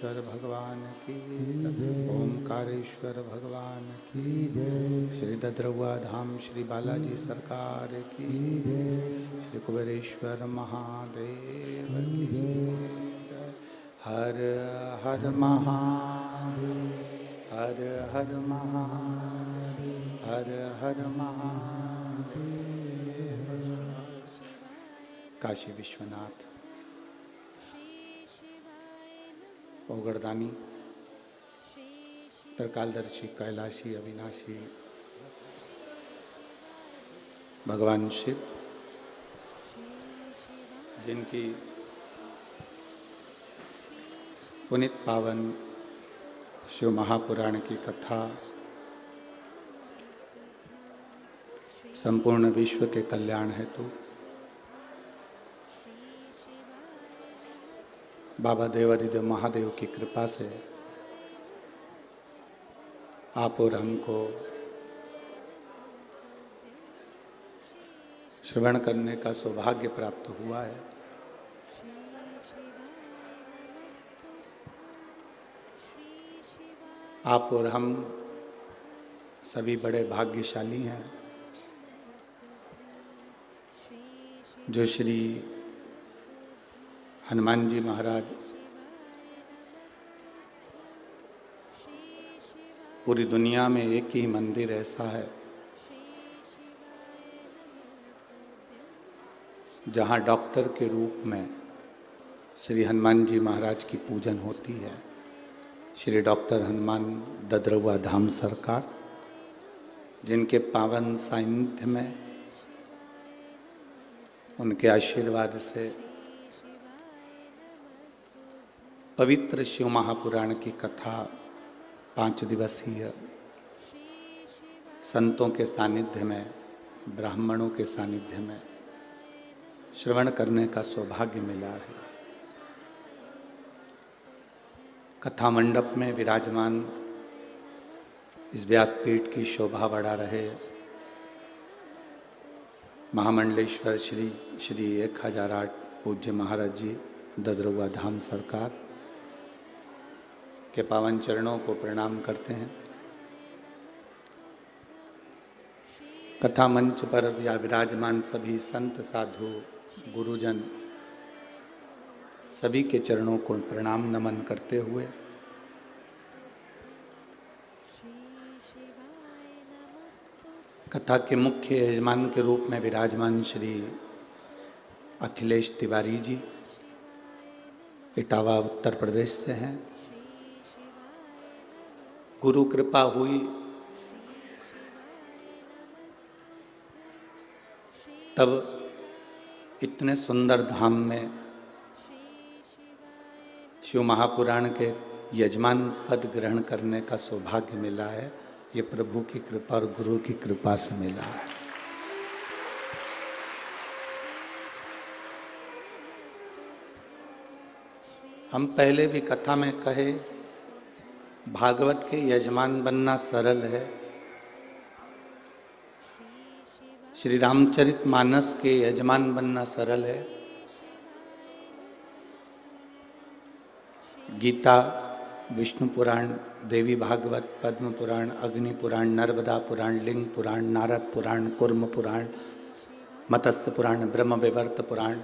ओंकारेश्वर भगवान की ओंकारेश्वर भगवान की श्री दद्रवा धाम श्री बालाजी सरकार की श्री कुबेरेश्वर महादेव की जय। हर हर महादेव हर हर महादेव हर हर महादेव। काशी विश्वनाथ ओगरदानी त्रिकालदर्शी कैलाशी अविनाशी भगवान शिव, जिनकी पुनित पावन शिव महापुराण की कथा संपूर्ण विश्व के कल्याण हेतु बाबा देवादिदेव महादेव की कृपा से आप और हमको श्रवण करने का सौभाग्य प्राप्त हुआ है। आप और हम सभी बड़े भाग्यशाली हैं जो श्री हनुमान जी महाराज पूरी दुनिया में एक ही मंदिर ऐसा है जहाँ डॉक्टर के रूप में श्री हनुमान जी महाराज की पूजन होती है। श्री डॉक्टर हनुमान दद्रवा धाम सरकार, जिनके पावन सानिध्य में उनके आशीर्वाद से पवित्र शिव महापुराण की कथा 5 दिवसीय संतों के सानिध्य में, ब्राह्मणों के सानिध्य में श्रवण करने का सौभाग्य मिला है। कथा मंडप में विराजमान इस व्यासपीठ की शोभा बढ़ा रहे महामंडलेश्वर श्री श्री 1008 पूज्य महाराज जी दद्रवा धाम सरकार के पावन चरणों को प्रणाम करते हैं। कथा मंच पर या विराजमान सभी संत साधु गुरुजन सभी के चरणों को प्रणाम नमन करते हुए कथा के मुख्य यजमान के रूप में विराजमान श्री अखिलेश तिवारी जी इटावा उत्तर प्रदेश से हैं। गुरु कृपा हुई तब इतने सुंदर धाम में शिव महापुराण के यजमान पद ग्रहण करने का सौभाग्य मिला है। ये प्रभु की कृपा और गुरु की कृपा से मिला है। हम पहले भी कथा में कहे, भागवत के यजमान बनना सरल है, श्री रामचरितमानस के यजमान बनना सरल है, गीता, विष्णु पुराण, देवी भागवत, पद्म पुराण, अग्नि पुराण, नर्मदा पुराण, लिंग पुराण, नारद पुराण, कूर्म पुराण, मत्स्य पुराण, ब्रह्म विवर्त पुराण,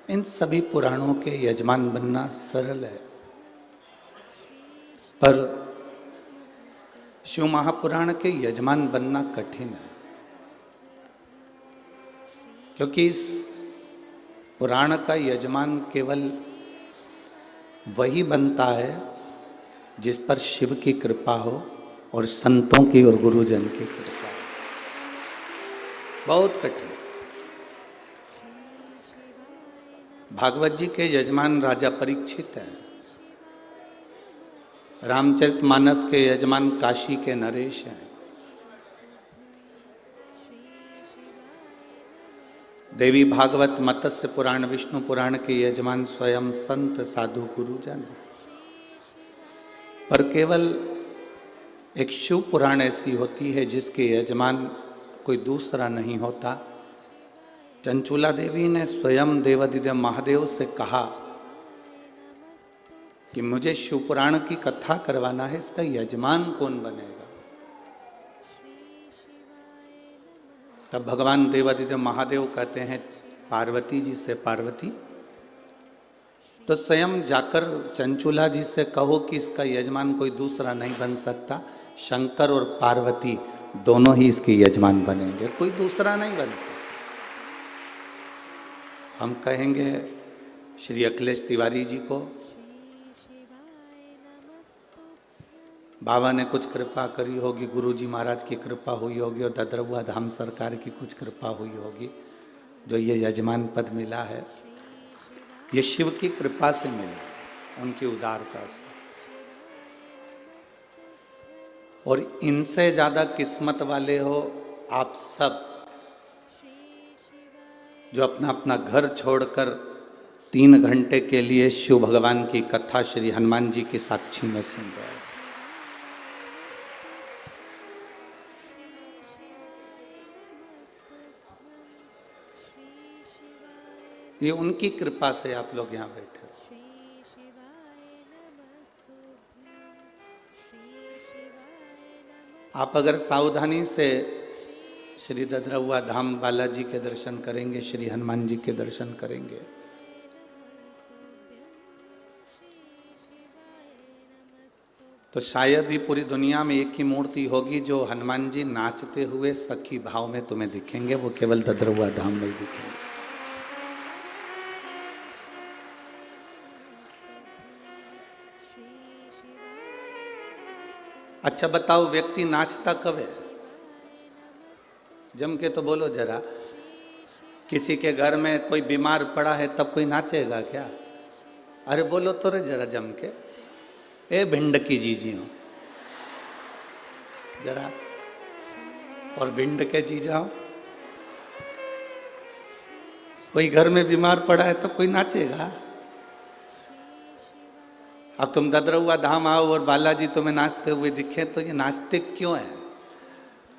इन सभी पुराणों के यजमान बनना सरल है। पर शिव महापुराण के यजमान बनना कठिन है, क्योंकि इस पुराण का यजमान केवल वही बनता है जिस पर शिव की कृपा हो और संतों की और गुरुजन की कृपा हो। बहुत कठिन। भागवत जी के यजमान राजा परीक्षित हैं, रामचरितमानस के यजमान काशी के नरेश हैं, देवी भागवत, मत्स्य पुराण, विष्णु पुराण के यजमान स्वयं संत साधु गुरुजन हैं। पर केवल एक शिव पुराण ऐसी होती है जिसके यजमान कोई दूसरा नहीं होता। चंचूला देवी ने स्वयं देवादिदेव महादेव से कहा कि मुझे शिव पुराण की कथा करवाना है, इसका यजमान कौन बनेगा। तब भगवान देवादिदेव महादेव कहते हैं पार्वती जी से, पार्वती तो स्वयं जाकर चंचुला जी से कहो कि इसका यजमान कोई दूसरा नहीं बन सकता, शंकर और पार्वती दोनों ही इसके यजमान बनेंगे, कोई दूसरा नहीं बन सकता। हम कहेंगे श्री अखिलेश तिवारी जी को, बाबा ने कुछ कृपा करी होगी, गुरुजी महाराज की कृपा हुई होगी और ददरवा धाम सरकार की कुछ कृपा हुई होगी, जो ये यजमान पद मिला है ये शिव की कृपा से मिला, उनकी उदारता से। और इनसे ज्यादा किस्मत वाले हो आप सब, जो अपना अपना घर छोड़कर 3 घंटे के लिए शिव भगवान की कथा श्री हनुमान जी की साक्षी में सुन रहे हैं। ये उनकी कृपा से आप लोग यहाँ बैठे। आप अगर सावधानी से श्री ददरवा धाम बालाजी के दर्शन करेंगे, श्री हनुमान जी के दर्शन करेंगे, तो शायद ही पूरी दुनिया में एक ही मूर्ति होगी जो हनुमान जी नाचते हुए सखी भाव में तुम्हें दिखेंगे, वो केवल ददरवा धाम में ही दिखेंगे। अच्छा बताओ, व्यक्ति नाचता कब है? जम के तो बोलो जरा। किसी के घर में कोई बीमार पड़ा है तब कोई नाचेगा क्या? अरे बोलो तो रे जरा जम के। ए भिंड की जीजियों जरा, और भिंड के जीजाओ, कोई घर में बीमार पड़ा है तब कोई नाचेगा? अब तुम ददरवा धाम आओ और बालाजी तुम्हें नाचते हुए दिखे तो ये नाचते क्यों हैं?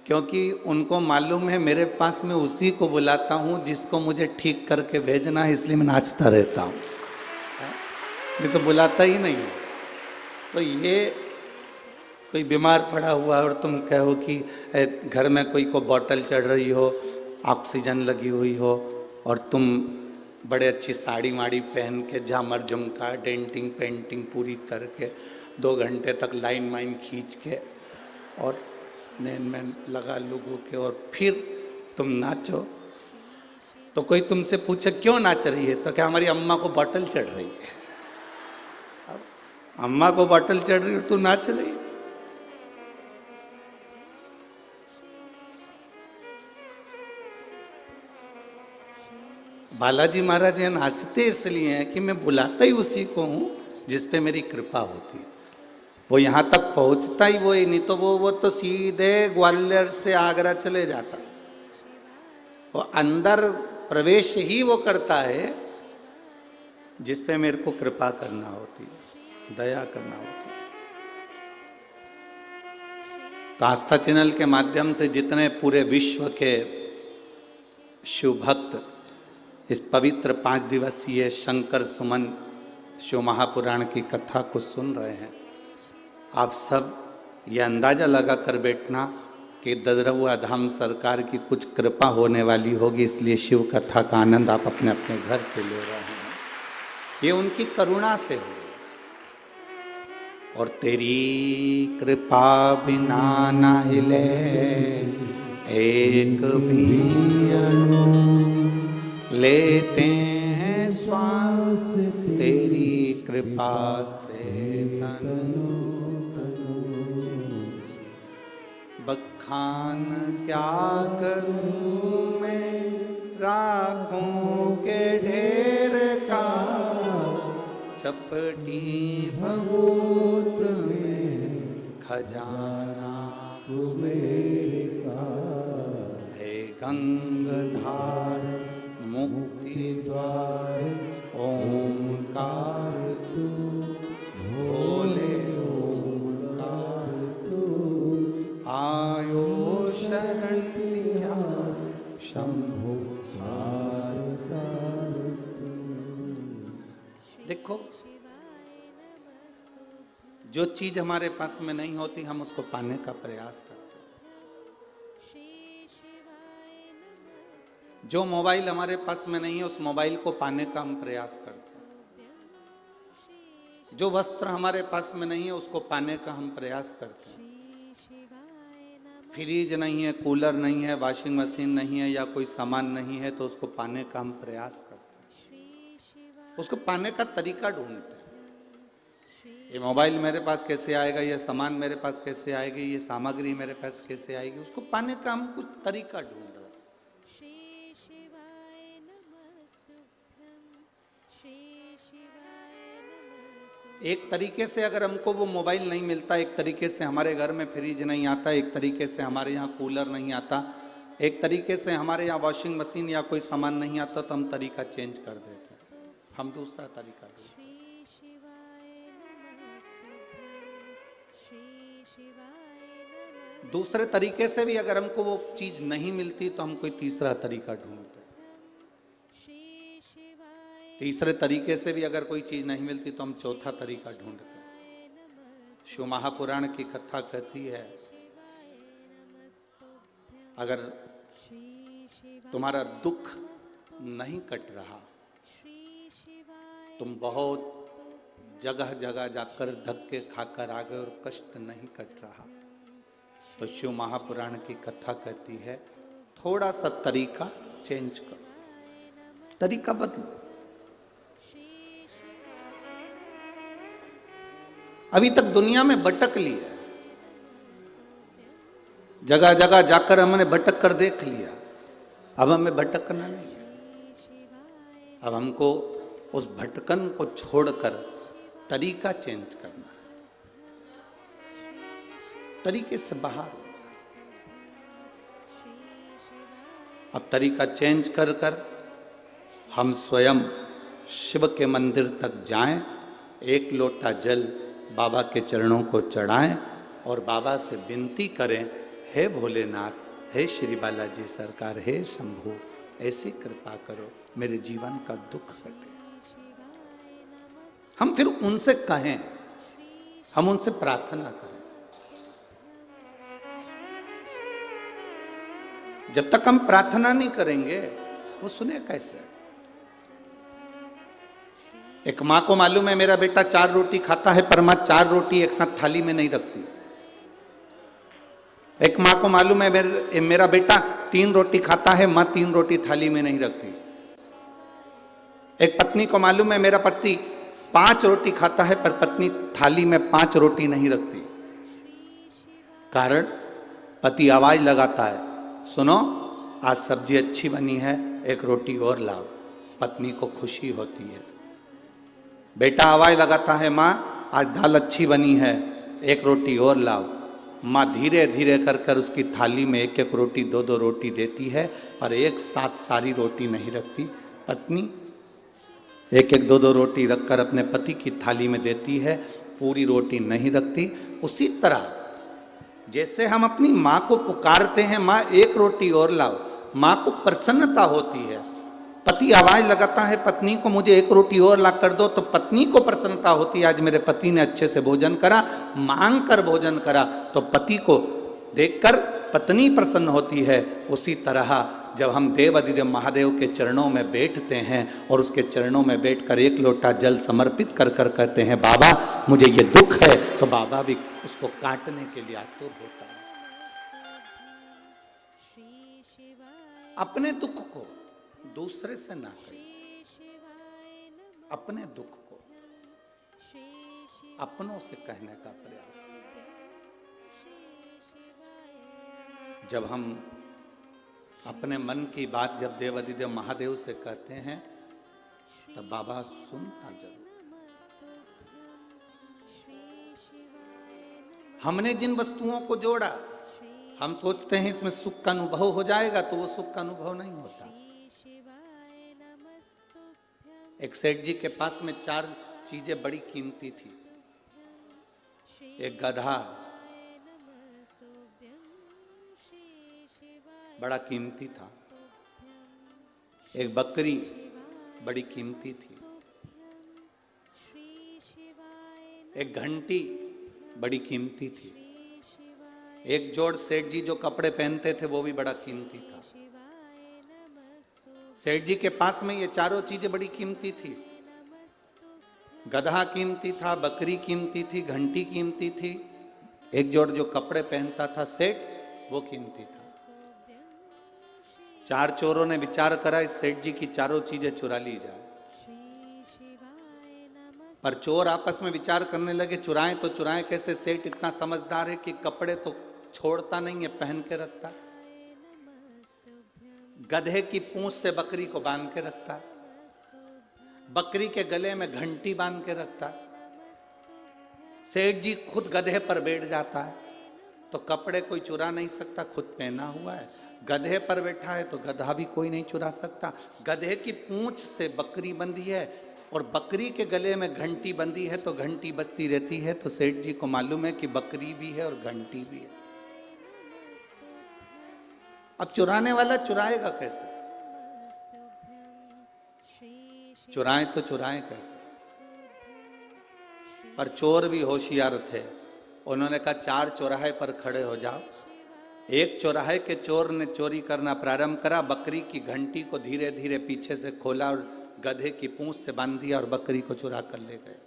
क्योंकि उनको मालूम है मेरे पास में उसी को बुलाता हूँ जिसको मुझे ठीक करके भेजना है, इसलिए मैं नाचता रहता हूँ, ये तो बुलाता ही नहीं। तो ये कोई बीमार पड़ा हुआ और तुम कहो कि घर में कोई को बोतल चढ़ रही हो, ऑक्सीजन लगी हुई हो, और तुम बड़े अच्छी साड़ी वाड़ी पहन के झामर झुमका डेंटिंग पेंटिंग पूरी करके 2 घंटे तक लाइन वाइन खींच के और नैन में लगा लोगों के और फिर तुम नाचो, तो कोई तुमसे पूछे क्यों नाच रही है, तो क्या हमारी अम्मा को बोतल चढ़ रही है? अम्मा को बोतल चढ़ रही है तू नाच रही है? बालाजी महाराज यहाँ नाचते इसलिए हैं कि मैं बुलाता ही उसी को हूँ जिस पे मेरी कृपा होती है। वो यहाँ तक पहुँचता ही वही, नहीं तो वो तो सीधे ग्वालियर से आगरा चले जाता। वो अंदर प्रवेश ही वो करता है जिस पे मेरे को कृपा करना होती है, दया करना होती है। तो आस्था चैनल के माध्यम से जितने पूरे विश्व के शिव भक्त इस पवित्र 5 दिवसीय शंकर सुमन शिव महापुराण की कथा को सुन रहे हैं, आप सब ये अंदाजा लगा कर बैठना कि ददरवा धाम सरकार की कुछ कृपा होने वाली होगी, इसलिए शिव कथा का आनंद आप अपने अपने घर से ले रहे हैं। ये उनकी करुणा से हो, और तेरी कृपा बिना न हिले एक भी अणु, लेते हैं श्वास तेरी कृपा से तनु तनु। बखान क्या करूं मैं राखों के ढेर का, चपटी भभूत में खजाना कुबेर का। हे गंगाधार मुक्ति द्वार ओंकार तू, भोले ओंकार तू, आयो शरण तेरा शंभो द्वार। देखो जो चीज हमारे पास में नहीं होती हम उसको पाने का प्रयास करते हैं। जो मोबाइल हमारे पास में नहीं है उस मोबाइल को पाने का हम प्रयास करते हैं। जो वस्त्र हमारे पास में नहीं है उसको पाने का हम प्रयास करते हैं। फ्रिज नहीं है, कूलर नहीं है, वॉशिंग मशीन नहीं है या कोई सामान नहीं है तो उसको पाने का हम प्रयास करते हैं। उसको पाने का तरीका ढूंढते हैं। ये मोबाइल मेरे पास कैसे आएगा, ये सामान मेरे पास कैसे आएगी, ये सामग्री मेरे पास कैसे आएगी, उसको पाने का हम कुछ तरीका ढूंढ रहे हैं। एक तरीके से अगर हमको वो मोबाइल नहीं मिलता, एक तरीके से हमारे घर में फ्रिज नहीं आता, एक तरीके से हमारे यहाँ कूलर नहीं आता, एक तरीके से हमारे यहाँ वॉशिंग मशीन या कोई सामान नहीं आता, तो हम तरीका चेंज कर देते हैं। हम दूसरा तरीका ढूंढते हैं। दूसरे तरीके से भी अगर हमको वो चीज नहीं मिलती तो हम कोई तीसरा तरीका ढूंढते हैं। तीसरे तरीके से भी अगर कोई चीज नहीं मिलती तो हम चौथा तरीका ढूंढते हैं। शिव महापुराण की कथा कहती है, अगर तुम्हारा दुख नहीं कट रहा, तुम बहुत जगह जगह जाकर धक्के खाकर आ गए और कष्ट नहीं कट रहा, तो शिव महापुराण की कथा कहती है थोड़ा सा तरीका चेंज करो, तरीका बदलो। अभी तक दुनिया में भटक लिया, जगह जगह जाकर हमने भटक कर देख लिया, अब हमें भटकना नहीं है। अब हमको उस भटकन को छोड़कर तरीका चेंज करना है, तरीके से बाहर हो। अब तरीका चेंज कर कर हम स्वयं शिव के मंदिर तक जाएं, एक लोटा जल बाबा के चरणों को चढ़ाएं और बाबा से विनती करें, हे भोलेनाथ, हे श्री बालाजी सरकार, हे शंभू, ऐसी कृपा करो मेरे जीवन का दुख कटे। हम फिर उनसे कहें, हम उनसे प्रार्थना करें। जब तक हम प्रार्थना नहीं करेंगे वो सुने कैसे? एक माँ को मालूम है मेरा बेटा 4 रोटी खाता है, पर माँ 4 रोटी एक साथ थाली में नहीं रखती। एक माँ को मालूम है मेरा बेटा 3 रोटी खाता है, माँ 3 रोटी थाली में नहीं रखती। एक पत्नी को मालूम है मेरा पति 5 रोटी खाता है, पर पत्नी थाली में 5 रोटी नहीं रखती। कारण पति आवाज लगाता है, सुनो आज सब्जी अच्छी बनी है, 1 रोटी और लाओ। पत्नी को खुशी होती है। बेटा आवाज लगाता है, माँ आज दाल अच्छी बनी है, 1 रोटी और लाओ। माँ धीरे धीरे कर कर उसकी थाली में 1-1 रोटी 2-2 रोटी देती है, पर एक साथ सारी रोटी नहीं रखती। पत्नी 1-1 2-2 रोटी रखकर अपने पति की थाली में देती है, पूरी रोटी नहीं रखती। उसी तरह जैसे हम अपनी माँ को पुकारते हैं, माँ 1 रोटी और लाओ, माँ को प्रसन्नता होती है। पति आवाज लगाता है पत्नी को, मुझे 1 रोटी और ला कर दो, तो पत्नी को प्रसन्नता होती है, आज मेरे पति ने अच्छे से भोजन करा, मांग कर भोजन करा, तो पति को देखकर पत्नी प्रसन्न होती है। उसी तरह जब हम देव अधिदेव महादेव के चरणों में बैठते हैं और उसके चरणों में बैठकर 1 लोटा जल समर्पित कर कर कहते हैं, बाबा मुझे ये दुख है, तो बाबा भी उसको काटने के लिए आतुर होता है। अपने दुख को दूसरे से ना करें, अपने दुख को अपनों से कहने का प्रयास करें। जब हम अपने मन की बात जब देव अधिदेव महादेव से कहते हैं तब बाबा सुनता जरूर। हमने जिन वस्तुओं को जोड़ा, हम सोचते हैं इसमें सुख का अनुभव हो जाएगा, तो वो सुख का अनुभव नहीं होता। एक सेठ जी के पास में 4 चीजें बड़ी कीमती थी। एक गधा बड़ा कीमती था, एक बकरी बड़ी कीमती थी, एक घंटी बड़ी कीमती थी। एक जोड़ सेठ जी जो कपड़े पहनते थे वो भी बड़ा कीमती था। सेठ जी के पास में ये चारों चीजें बड़ी कीमती थी। गधा कीमती था, बकरी कीमती थी, घंटी कीमती थी, एक जोड़ जो कपड़े पहनता था सेठ वो कीमती था। चार चोरों ने विचार करा इस सेठ जी की चारों चीजें चुरा ली जाए। पर चोर आपस में विचार करने लगे चुराएं तो चुराएं कैसे। सेठ इतना समझदार है कि कपड़े तो छोड़ता नहीं है, पहन के रखता। गधे की पूंछ से बकरी को बांध के रखता, बकरी के गले में घंटी बांध के रखता। सेठ जी खुद गधे पर बैठ जाता है तो कपड़े कोई चुरा नहीं सकता, खुद पहना हुआ है। गधे पर बैठा है तो गधा भी कोई नहीं चुरा सकता। गधे की पूंछ से बकरी बंधी है और बकरी के गले में घंटी बंधी है तो घंटी बजती रहती है। तो सेठ जी को मालूम है कि बकरी भी है और घंटी भी है। अब चुराने वाला चुराएगा कैसे? चुराएं तो चुराएं कैसे? पर चोर भी होशियार थे। उन्होंने कहा चार चौराहे पर खड़े हो जाओ। एक चौराहे के चोर ने चोरी करना प्रारंभ करा, बकरी की घंटी को धीरे धीरे पीछे से खोला और गधे की पूंछ से बांध दिया और बकरी को चुरा कर ले गए।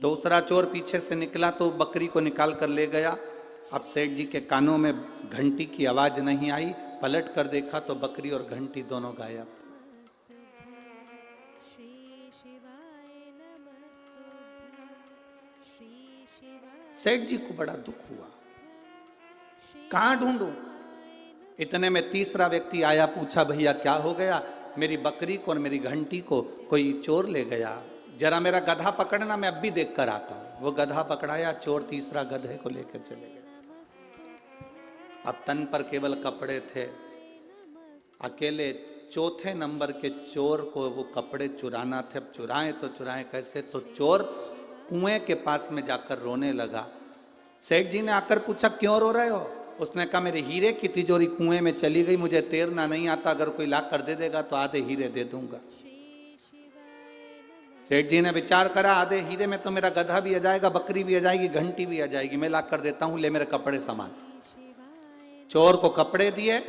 दूसरा चोर पीछे से निकला तो बकरी को निकाल कर ले गया। अब सेठ जी के कानों में घंटी की आवाज नहीं आई, पलट कर देखा तो बकरी और घंटी दोनों गायब। सेठ जी को बड़ा दुख हुआ, कहां ढूंढूं? इतने में तीसरा व्यक्ति आया, पूछा भैया क्या हो गया? मेरी बकरी को और मेरी घंटी को कोई चोर ले गया, जरा मेरा गधा पकड़ना, मैं अब भी देख कर आता हूं। वो गधा पकड़ाया, चोर तीसरा गधे को लेकर चले गए। अब तन पर केवल कपड़े थे। अकेले चौथे नंबर के चोर को वो कपड़े चुराना थे। अब चुराएं तो चुराएं कैसे? तो चोर कुएं के पास में जाकर रोने लगा। सेठ जी ने आकर पूछा क्यों रो रहे हो? उसने कहा मेरे हीरे की तिजोरी कुएं में चली गई, मुझे तैरना नहीं आता, अगर कोई ला कर दे देगा तो आधे हीरे दे दूंगा। सेठ जी ने विचार करा आधे हीरे में तो मेरा गधा भी आ जाएगा, बकरी भी आ जाएगी, घंटी भी आ जाएगी, मैं ला कर देता हूं, ले मेरे कपड़े सामान। चोर को कपड़े दिए,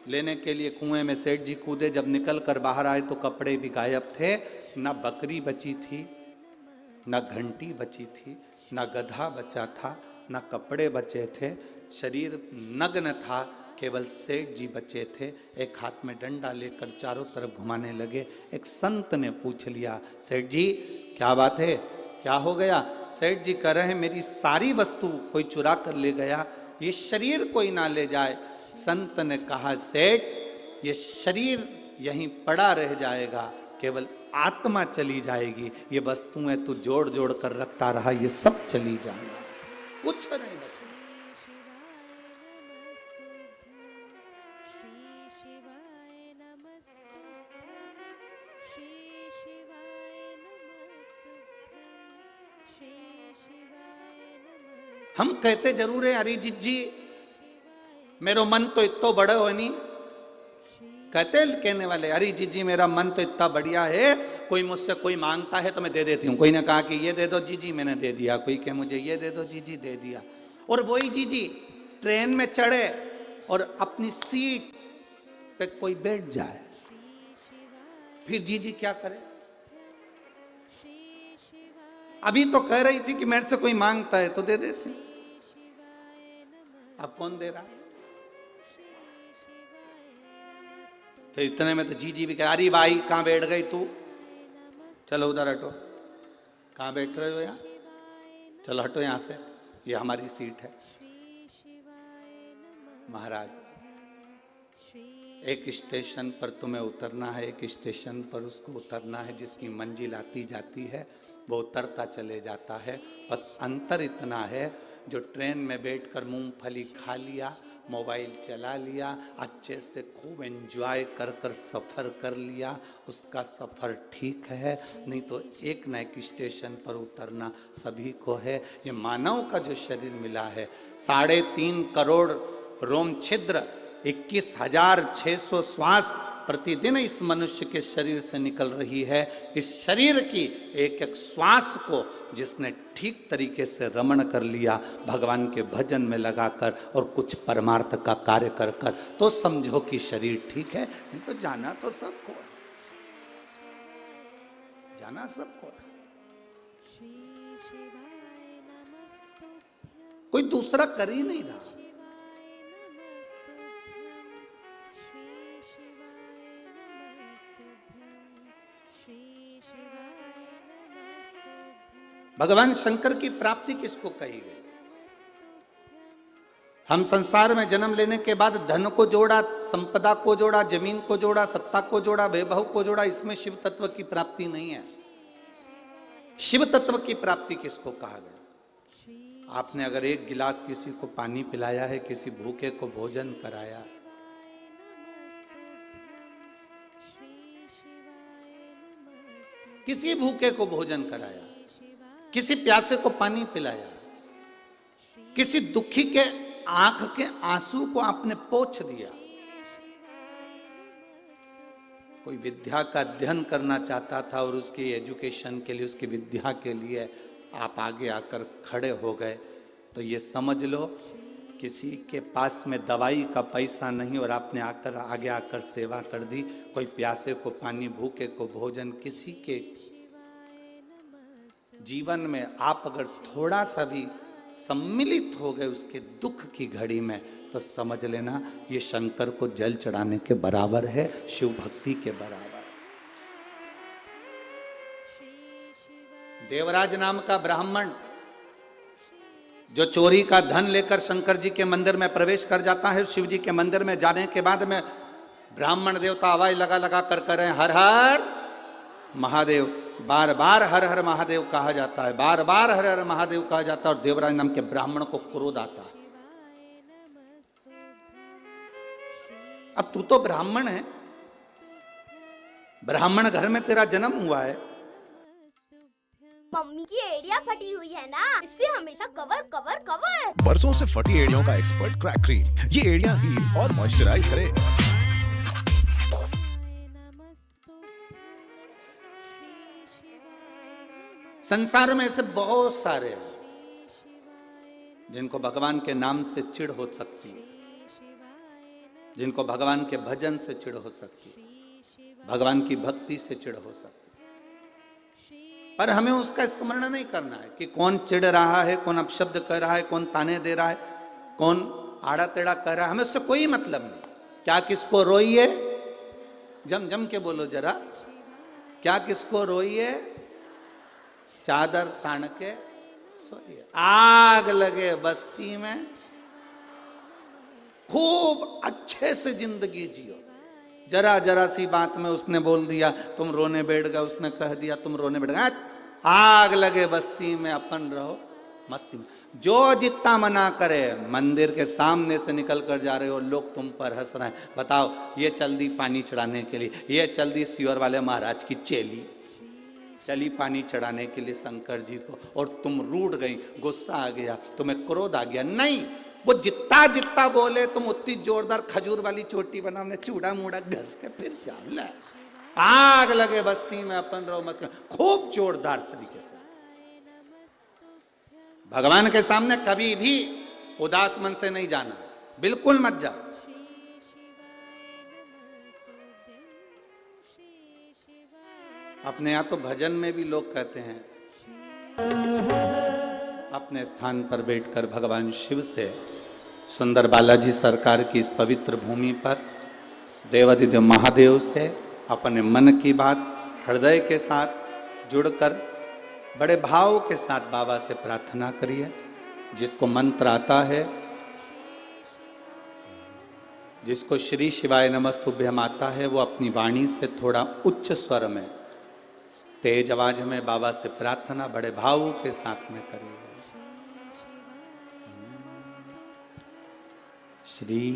लेने के लिए कुएं में सेठ जी कूदे। जब निकल कर बाहर आए तो कपड़े भी गायब थे। न बकरी बची थी, न घंटी बची थी, न गधा बचा था, न कपड़े बचे थे। शरीर नग्न था, केवल सेठ जी बचे थे। एक हाथ में डंडा लेकर चारों तरफ घुमाने लगे। एक संत ने पूछ लिया सेठ जी क्या बात है, क्या हो गया? सेठ जी कह रहे हैं मेरी सारी वस्तु कोई चुरा कर ले गया, ये शरीर कोई ना ले जाए। संत ने कहा सेठ ये शरीर यहीं पड़ा रह जाएगा, केवल आत्मा चली जाएगी। ये वस्तुएं तू जोड़ जोड़ कर रखता रहा, ये सब चली जाएगा, कुछ नहीं बचा। हम कहते जरूर है अरिजीत जी मेरो मन तो इतना बड़ा हो नहीं, कहते कहने वाले अरिजीत जी मेरा मन तो इतना बढ़िया है, कोई मुझसे कोई मांगता है तो मैं दे देती हूँ। कोई ने कहा कि ये दे दो जी जी, मैंने दे दिया। कोई कहे मुझे ये दे दो जी जी, दे दिया। और वही जी जी ट्रेन में चढ़े और अपनी सीट पे कोई बैठ जाए, फिर जी जी क्या करे? अभी तो कह रही थी कि मेरे से कोई मांगता है तो दे देते, अब कौन दे रहा? फिर इतने में तो जी जी भी कह अरे भाई कहां बैठ गई तू, चलो उधर हटो। कहां बैठ रहे हो? यहाँ चलो हटो यहाँ से, ये हमारी सीट है। महाराज एक स्टेशन पर तुम्हें उतरना है, एक स्टेशन पर उसको उतरना है। जिसकी मंजिल आती जाती है वो उतरता चले जाता है। बस अंतर इतना है जो ट्रेन में बैठकर मूंगफली खा लिया, मोबाइल चला लिया, अच्छे से खूब एंजॉय कर कर सफ़र कर लिया, उसका सफ़र ठीक है। नहीं तो एक न एक स्टेशन पर उतरना सभी को है। ये मानव का जो शरीर मिला है, 3.5 करोड़ रोम छिद्र, 21,600 श्वास, प्रतिदिन इस मनुष्य के शरीर से निकल रही है। इस शरीर की एक एक श्वास को जिसने ठीक तरीके से रमण कर लिया, भगवान के भजन में लगाकर और कुछ परमार्थ का कार्य कर कर, तो समझो कि शरीर ठीक है। नहीं तो जाना तो सबको, जाना सबको, कोई दूसरा कर ही नहीं रहा। भगवान शंकर की प्राप्ति किसको कही गई? हम संसार में जन्म लेने के बाद धन को जोड़ा, संपदा को जोड़ा, जमीन को जोड़ा, सत्ता को जोड़ा, वैभव को जोड़ा, इसमें शिव तत्व की प्राप्ति नहीं है। शिव तत्व की प्राप्ति किसको कहा गया? आपने अगर एक गिलास किसी को पानी पिलाया है, किसी भूखे को भोजन कराया, किसी भूखे को भोजन कराया, किसी प्यासे को पानी पिलाया, किसी दुखी के आंख के आंसू को आपने पोंछ दिया, कोई विद्या का अध्ययन करना चाहता था और उसकी एजुकेशन के लिए, उसकी विद्या के लिए आप आगे आकर खड़े हो गए, तो ये समझ लो किसी के पास में दवाई का पैसा नहीं और आपने आकर आगे आकर सेवा कर दी। कोई प्यासे को पानी, भूखे को भोजन, किसी के जीवन में आप अगर थोड़ा सा भी सम्मिलित हो गए उसके दुख की घड़ी में, तो समझ लेना ये शंकर को जल चढ़ाने के बराबर है, शिव भक्ति के बराबर। देवराज नाम का ब्राह्मण जो चोरी का धन लेकर शंकर जी के मंदिर में प्रवेश कर जाता है, शिव जी के मंदिर में जाने के बाद में ब्राह्मण देवता आवाज लगा लगा कर रहे हैं, हर हर महादेव। बार बार हर हर महादेव कहा जाता है, बार बार हर हर महादेव कहा जाता है, और देवराज नाम के ब्राह्मण को क्रोध आता है। अब तू तो ब्राह्मण है, ब्राह्मण घर में तेरा जन्म हुआ है, मम्मी की एड़ियां फटी हुई है ना, इसलिए हमेशा कवर कवर कवर। बरसों से फटी एड़ियों का एक्सपर्ट क्रैक क्रीम, ये एड़ियां हील और मॉइस्चराइज करे। संसार में ऐसे बहुत सारे हैं जिनको भगवान के नाम से चिढ़ हो सकती है, जिनको भगवान के भजन से चिढ़ हो सकती है, भगवान की भक्ति से चिढ़ हो सकती है। पर हमें उसका स्मरण नहीं करना है कि कौन चिढ़ रहा है, कौन अपशब्द कर रहा है, कौन ताने दे रहा है, कौन आड़ा टेढ़ा कर रहा है, हमें उससे कोई मतलब नहीं। क्या किसको रोइए, जम जम के बोलो जरा, क्या किसको रोइए, चादर तान के सोइए। आग लगे बस्ती में, खूब अच्छे से जिंदगी जियो। जरा जरा सी बात में उसने बोल दिया तुम रोने बैठ गए, उसने कह दिया तुम रोने बैठ गए, आग लगे बस्ती में, अपन रहो मस्ती में। जो जितना मना करे, मंदिर के सामने से निकल कर जा रहे हो, लोग तुम पर हंस रहे हैं। बताओ, ये चल दी पानी चढ़ाने के लिए, ये चल दी सियोर वाले महाराज की चेली, चली पानी चढ़ाने के लिए शंकर जी को, और तुम रूठ गई, गुस्सा आ गया, तुम्हें क्रोध आ गया। नहीं, वो जितना जितना बोले तुम उतनी जोरदार खजूर वाली चोटी बना, हमने चूड़ा मूड़ा घस के फिर जान। आग लगे बस्ती में, अपन रहो मस्त, खूब जोरदार तरीके से। भगवान के सामने कभी भी उदास मन से नहीं जाना, बिल्कुल मत जाओ। अपने यहां तो भजन में भी लोग कहते हैं, अपने स्थान पर बैठकर भगवान शिव से, सुंदर बालाजी सरकार की इस पवित्र भूमि पर देवादिदेव महादेव से अपने मन की बात हृदय के साथ जुड़कर बड़े भाव के साथ बाबा से प्रार्थना करिए। जिसको मंत्र आता है, जिसको श्री शिवाय नमस्तुभ्यम आता है, वो अपनी वाणी से थोड़ा उच्च स्वर में, तेज आवाज में बाबा से प्रार्थना बड़े भाव के साथ में करिए। श्री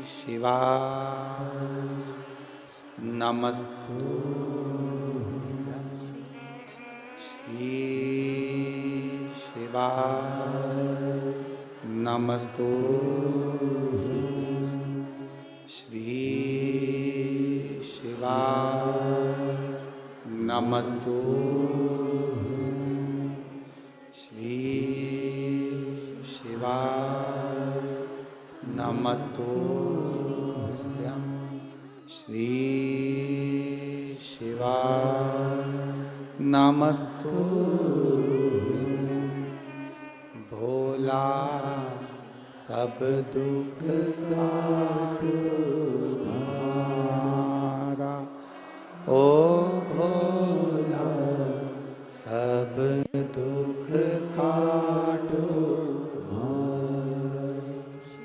शिवाय नमस्तुभ्यम, श्री शिवाय नमस्तुभ्यम, श्री नमस्तु श्री शिवाय नमस्तु श्री शिवाय नमस्तु भोला सब दुख हमारा ओ भोला सब दुख काटो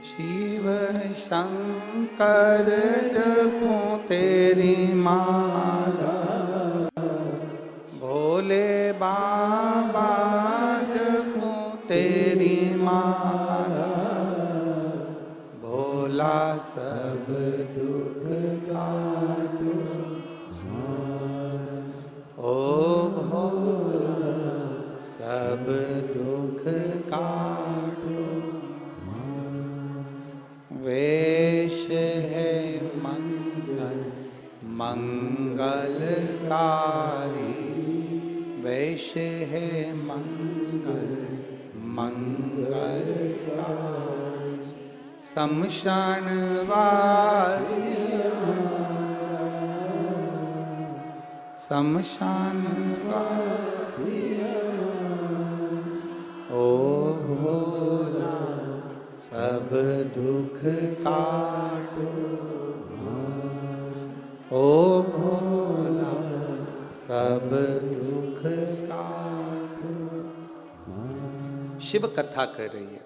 शिव शंकर जपो तेरी माला भोले बाबा जपो तेरी माला भोला सब दुख काटो ओ भोला सब दुख काटो वेश है मंगल मंगलकारी वेश है मंगल मंगलकारी शमशान वासी शमशान वासी ओ भोला सब दुख काटो ओ भोला सब दुख काटो। शिव कथा कर रही है,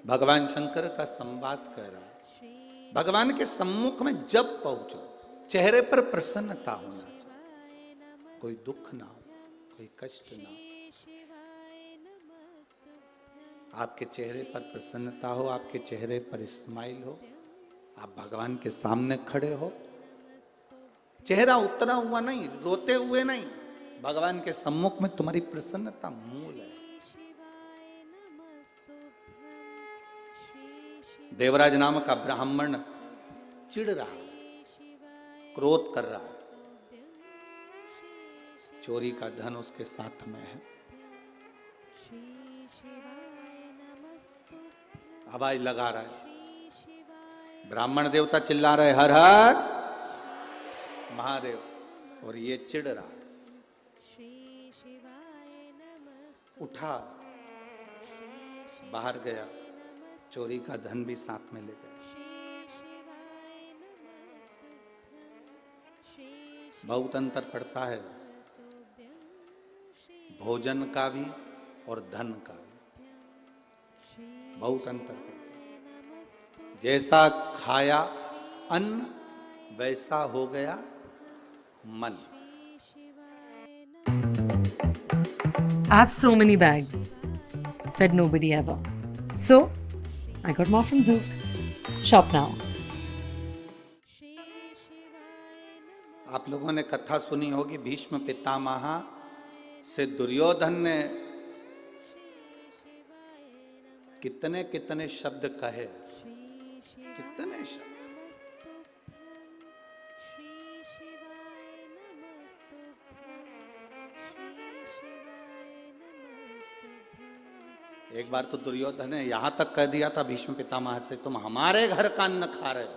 भगवान शंकर का संवाद कर रहा है। भगवान के सम्मुख में जब पहुंचो चेहरे पर प्रसन्नता होना चाहिए, कोई दुख ना हो, कोई कष्ट ना हो। आपके चेहरे पर प्रसन्नता हो, आपके चेहरे पर स्माइल हो, आप भगवान के सामने खड़े हो, चेहरा उतरा हुआ नहीं, रोते हुए नहीं, भगवान के सम्मुख में तुम्हारी प्रसन्नता मूल है। देवराज नाम का ब्राह्मण चिढ़ रहा है, क्रोध कर रहा है, चोरी का धन उसके साथ में है, आवाज लगा रहा है, ब्राह्मण देवता चिल्ला रहे हर हर महादेव, और ये चिढ़ रहा है। उठा, बाहर गया, चोरी का धन भी साथ में ले गया। बहुत अंतर पड़ता है भोजन का भी और धन का भी, बहुत अंतर पड़ता है। जैसा खाया अन्न वैसा हो गया मन। I have so many bags, said nobody ever. So, I got more from Zoot. Shop now. आप लोगों ने कथा सुनी होगी, भीष्म पितामह से दुर्योधन ने कितने कितने शब्द कहे, कितने शब्द। एक बार तो दुर्योधन ने यहां तक कह दिया था भीष्म पितामह से, तुम हमारे घर का अन्न खा रहे हो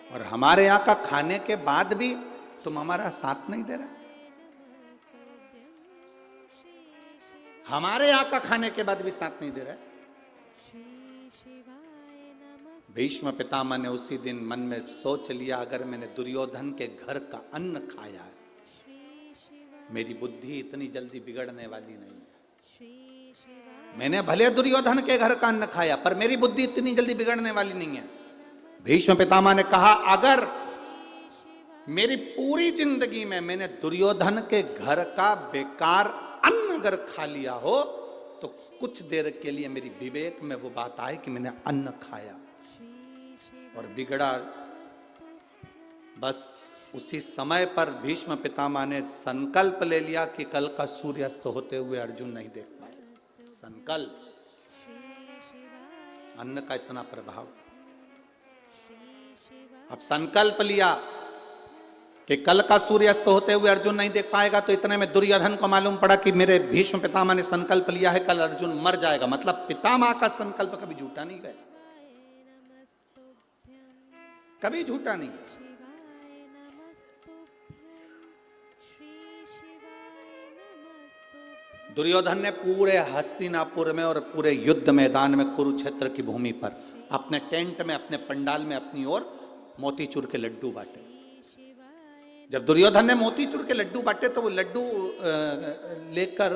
और हमारे यहाँ का खाने के बाद भी तुम हमारा साथ नहीं दे रहे। हमारे यहाँ का खाने के बाद भी साथ नहीं दे रहे। भीष्म पितामह ने उसी दिन मन में सोच लिया, अगर मैंने दुर्योधन के घर का अन्न खाया है, मेरी बुद्धि इतनी जल्दी बिगड़ने वाली नहीं है। मैंने भले दुर्योधन के घर का अन्न खाया, पर मेरी बुद्धि इतनी जल्दी बिगड़ने वाली नहीं है। भीष्म पितामह ने कहा, अगर मेरी पूरी जिंदगी में मैंने दुर्योधन के घर का बेकार अन्न अगर खा लिया हो, तो कुछ देर के लिए मेरी विवेक में वो बात आए कि मैंने अन्न खाया और बिगड़ा। बस उसी समय पर भीष्म पितामह ने संकल्प ले लिया कि कल का सूर्यास्त होते हुए अर्जुन नहीं देख पाए। संकल्प, अन्न का इतना प्रभाव। अब संकल्प लिया कि कल का सूर्यास्त होते हुए अर्जुन नहीं देख पाएगा, तो इतने में दुर्योधन को मालूम पड़ा कि मेरे भीष्म पितामह ने संकल्प लिया है कल अर्जुन मर जाएगा। मतलब पितामह का संकल्प कभी झूठा नहीं गया, कभी झूठा नहीं गया। दुर्योधन ने पूरे हस्तिनापुर में और पूरे युद्ध मैदान में कुरुक्षेत्र की भूमि पर अपने टेंट में, अपने पंडाल में अपनी ओर मोतीचूर के लड्डू बांटे। जब दुर्योधन ने मोतीचूर के लड्डू बांटे तो वो लड्डू लेकर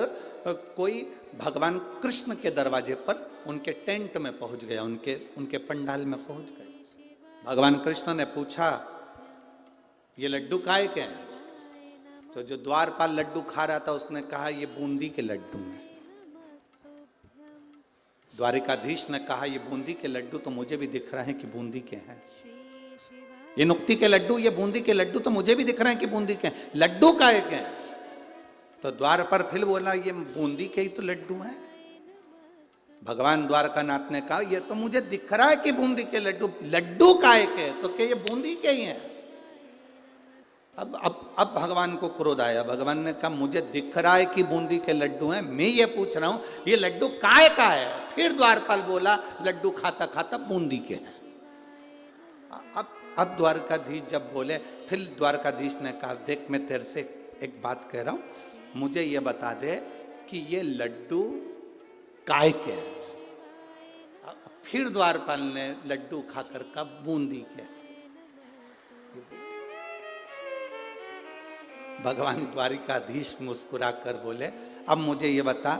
कोई भगवान कृष्ण के दरवाजे पर उनके टेंट में पहुंच गया, उनके पंडाल में पहुंच गए। भगवान कृष्ण ने पूछा ये लड्डू काहे के हैं? तो जो द्वारपाल लड्डू खा रहा था उसने कहा ये बूंदी के लड्डू हैं। द्वारिकाधीश ने कहा ये बूंदी के लड्डू तो मुझे भी दिख रहे हैं कि बूंदी के हैं। ये नुक्ती के लड्डू, ये बूंदी के लड्डू तो मुझे भी दिख रहे हैं कि बूंदी के हैं, लड्डू काहे के हैं? तो द्वार पर फिर बोला ये बूंदी के ही तो लड्डू हैं। भगवान द्वारकानाथ ने कहा ये तो मुझे दिख रहा है कि बूंदी के लड्डू, लड्डू काहे के? तो क्या ये बूंदी के ही हैं। अब भगवान को क्रोध आया। भगवान ने कहा मुझे दिख रहा है कि बूंदी के लड्डू हैं, मैं ये पूछ रहा हूं ये लड्डू काहे का है? फिर द्वारपाल बोला लड्डू खाता खाता बूंदी के हैं। अब द्वारकाधीश जब बोले, फिर द्वारकाधीश ने कहा देख मैं तेरे से एक बात कह रहा हूं, मुझे ये बता दे कि ये लड्डू काय के हैं। फिर द्वारपाल ने लड्डू खाकर कहा बूंदी के। भगवान द्वारिकाधीश मुस्कुरा कर बोले अब मुझे ये बता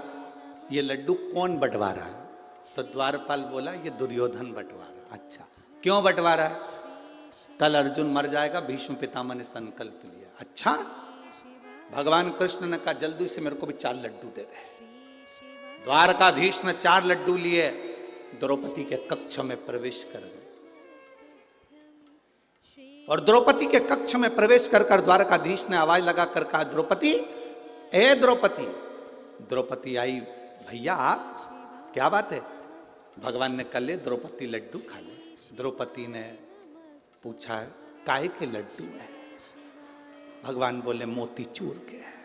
ये लड्डू कौन बंटवा रहा है? तो द्वारपाल बोला ये दुर्योधन बंटवा रहा। अच्छा क्यों बंटवा रहा है? कल अर्जुन मर जाएगा, भीष्म पितामह ने संकल्प लिया। अच्छा, भगवान कृष्ण ने कहा जल्दी से मेरे को भी 4 लड्डू दे दे। द्वारकाधीश ने 4 लड्डू लिए, द्रौपदी के कक्ष में प्रवेश कर गए और द्रौपदी के कक्ष में प्रवेश कर द्वारकाधीश ने आवाज लगाकर कहा द्रौपदी, ए द्रौपदी। द्रौपदी आई, भैया आप, क्या बात है? भगवान ने कहा ले द्रौपदी लड्डू खा ले। द्रौपदी ने पूछा काहे के लड्डू है? भगवान बोले मोतीचूर के हैं।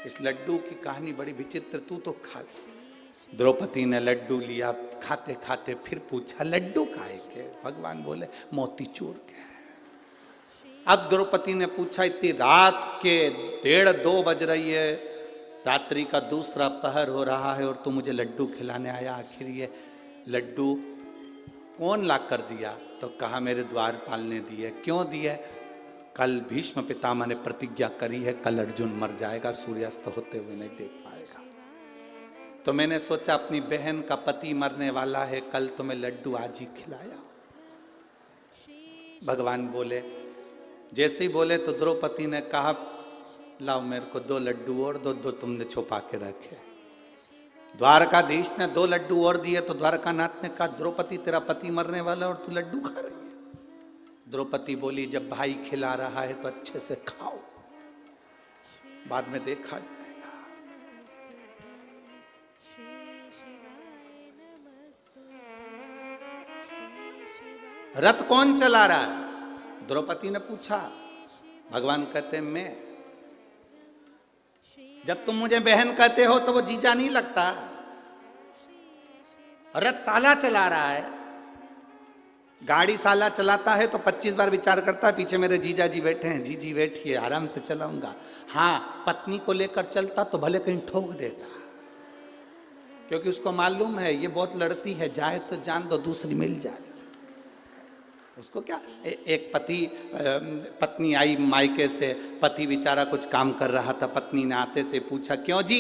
इस लड्डू की कहानी बड़ी विचित्र, तू तो खा ले। द्रौपदी ने लड्डू लिया, खाते खाते फिर पूछा लड्डू काहे के? भगवान बोले मोतीचूर के हैं। अब द्रौपदी ने पूछा इतनी रात के 1:30-2 बज रही है, रात्रि का दूसरा पहर हो रहा है और तू मुझे लड्डू खिलाने आया, आखिर ये लड्डू कौन ला कर दिया? तो कहा मेरे द्वारपाल ने दिए। क्यों दिए? कल भीष्म पितामह ने प्रतिज्ञा करी है कल अर्जुन मर जाएगा, सूर्यास्त होते हुए नहीं देख पाएगा। तो मैंने सोचा अपनी बहन का पति मरने वाला है, कल तो मैं लड्डू आज ही खिलाया। भगवान बोले, जैसे ही बोले तो द्रौपदी ने कहा लाओ मेरे को 2 लड्डू और दो, 2 तुमने छुपा के रखे। द्वारकाधीश ने 2 लड्डू और दिए तो द्वारकानाथ ने कहा द्रौपदी तेरा पति मरने वाला और तू लड्डू खा रही है। द्रौपदी बोली जब भाई खिला रहा है तो अच्छे से खाओ, बाद में देखा जाएगा। रथ कौन चला रहा है? द्रौपदी ने पूछा। भगवान कहते मैं। जब तुम मुझे बहन कहते हो तो वो जीजा नहीं लगता। रथ साला चला रहा है, गाड़ी साला चलाता है तो 25 बार विचार करता है पीछे मेरे जीजा जी बैठे हैं, जी बैठिए आराम से चलाऊंगा। हाँ, पत्नी को लेकर चलता तो भले कहीं ठोक देता, क्योंकि उसको मालूम है ये बहुत लड़ती है, जाए तो जान दो दूसरी मिल जाए। उसको क्या, एक पत्नी आई मायके से, पति बेचारा कुछ काम कर रहा था, पत्नी ने आते से पूछा क्यों जी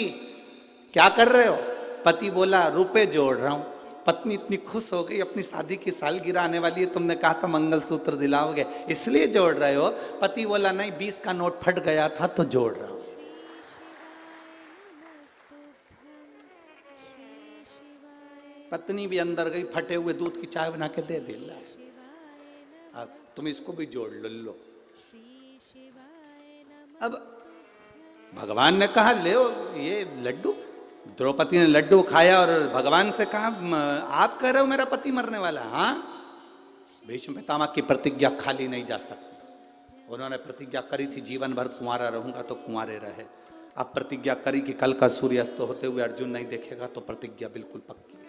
क्या कर रहे हो? पति बोला रुपए जोड़ रहा हूं। पत्नी इतनी खुश हो गई, अपनी शादी की सालगिरह आने वाली है, तुमने कहा था मंगलसूत्र दिलाओगे इसलिए जोड़ रहे हो। पति बोला नहीं 20 का नोट फट गया था तो जोड़ रहा हूं। पत्नी भी अंदर गई, फटे हुए दूध की चाय बना के दे दिला, अब तुम इसको भी जोड़ लो। अब भगवान ने कहा ले ये लड्डू। द्रौपदी ने लड्डू खाया और भगवान से कहा आप कह रहे हो मेरा पति मरने वाला? हाँ। भीष्म पितामह की प्रतिज्ञा खाली नहीं जा सकती। उन्होंने प्रतिज्ञा करी थी जीवन भर कुंवारा रहूंगा, तो कुंवारे रहे। अब प्रतिज्ञा करी कि कल का सूर्यास्त होते हुए अर्जुन नहीं देखेगा, तो प्रतिज्ञा बिल्कुल पक्की है।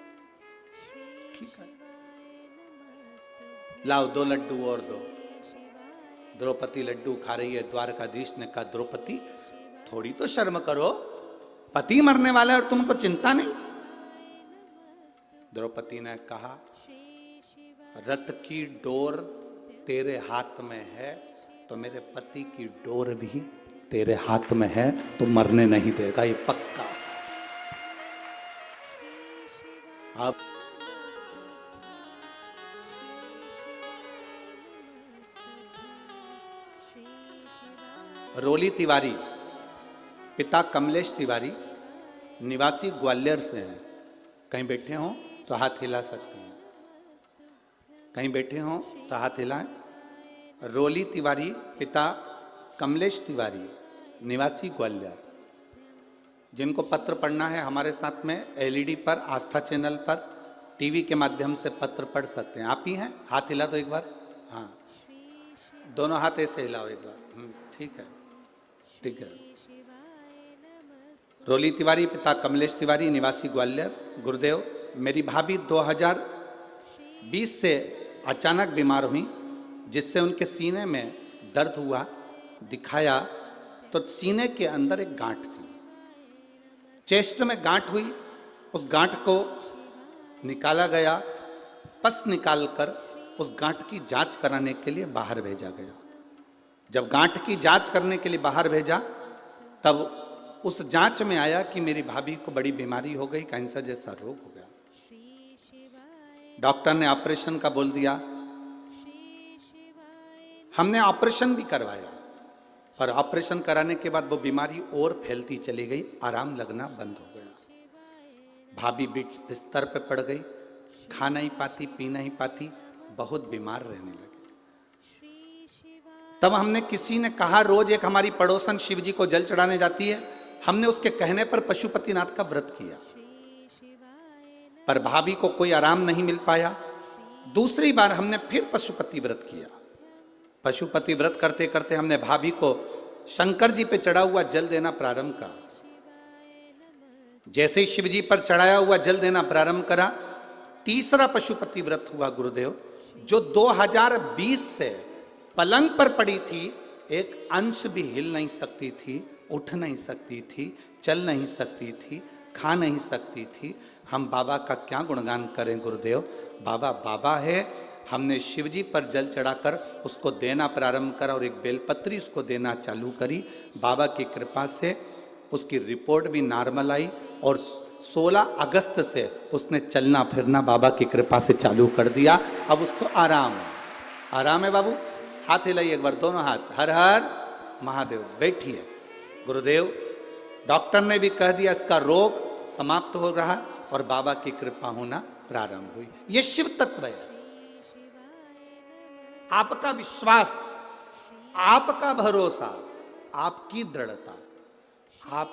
ठीक है, लाओ 2 लड्डू और दो। द्रौपदी लड्डू खा रही है। द्वारकाधीश ने कहा, द्रौपदी थोड़ी तो शर्म करो, पति मरने वाला है और तुमको चिंता नहीं। द्रौपदी ने कहा, रथ की डोर तेरे हाथ में है, तो मेरे पति की डोर भी तेरे हाथ में है, तो मरने नहीं देगा, ये पक्का। अब रोली तिवारी, पिता कमलेश तिवारी, निवासी ग्वालियर से हैं। कहीं बैठे हों तो हाथ हिला सकते हैं, कहीं बैठे हों तो हाथ हिलाएं। रोली तिवारी, पिता कमलेश तिवारी, निवासी ग्वालियर। जिनको पत्र पढ़ना है हमारे साथ में एलईडी पर, आस्था चैनल पर, टीवी के माध्यम से पत्र पढ़ सकते हैं। आप ही हैं? हाथ हिला दो एक बार। हाँ, दोनों हाथ ऐसे हिलाओ एक बार। ठीक है, ठीक है। रोली तिवारी, पिता कमलेश तिवारी, निवासी ग्वालियर। गुरुदेव, मेरी भाभी 2020 से अचानक बीमार हुई, जिससे उनके सीने में दर्द हुआ। दिखाया तो सीने के अंदर एक गांठ थी, चेस्ट में गांठ हुई। उस गांठ को निकाला गया, पस निकालकर उस गांठ की जांच कराने के लिए बाहर भेजा गया। जब गांठ की जांच करने के लिए बाहर भेजा, तब उस जांच में आया कि मेरी भाभी को बड़ी बीमारी हो गई, कैंसर जैसा रोग हो गया। डॉक्टर ने ऑपरेशन का बोल दिया। हमने ऑपरेशन भी करवाया, पर ऑपरेशन कराने के बाद वो बीमारी और फैलती चली गई, आराम लगना बंद हो गया। भाभी बिस्तर पे पड़ गई, खा नहीं पाती, पी नहीं पाती, बहुत बीमार रहने लगी। तब हमने किसी ने कहा, रोज एक हमारी पड़ोसन शिव जी को जल चढ़ाने जाती है, हमने उसके कहने पर पशुपतिनाथ का व्रत किया, पर भाभी को कोई आराम नहीं मिल पाया। दूसरी बार हमने फिर पशुपति व्रत किया। पशुपति व्रत करते करते हमने भाभी को शंकर जी पे चढ़ा हुआ जल देना प्रारंभ करा। जैसे ही शिव जी पर चढ़ाया हुआ जल देना प्रारंभ करा, तीसरा पशुपति व्रत हुआ गुरुदेव, जो 2020 से पलंग पर पड़ी थी, एक अंश भी हिल नहीं सकती थी, उठ नहीं सकती थी, चल नहीं सकती थी, खा नहीं सकती थी। हम बाबा का क्या गुणगान करें गुरुदेव। बाबा बाबा है। हमने शिवजी पर जल चढ़ाकर उसको देना प्रारंभ करा और एक बेलपत्री उसको देना चालू करी। बाबा की कृपा से उसकी रिपोर्ट भी नॉर्मल आई और 16 अगस्त से उसने चलना फिरना बाबा की कृपा से चालू कर दिया। अब उसको आराम है। आराम है बाबू? हाथ हिलाइए एक बार, दोनों हाथ। हर हर महादेव। बैठिए। गुरुदेव, डॉक्टर ने भी कह दिया इसका रोग समाप्त हो रहा और बाबा की कृपा होना प्रारंभ हुई। ये शिव तत्व है। आपका विश्वास, आपका भरोसा, आपकी दृढ़ता, आप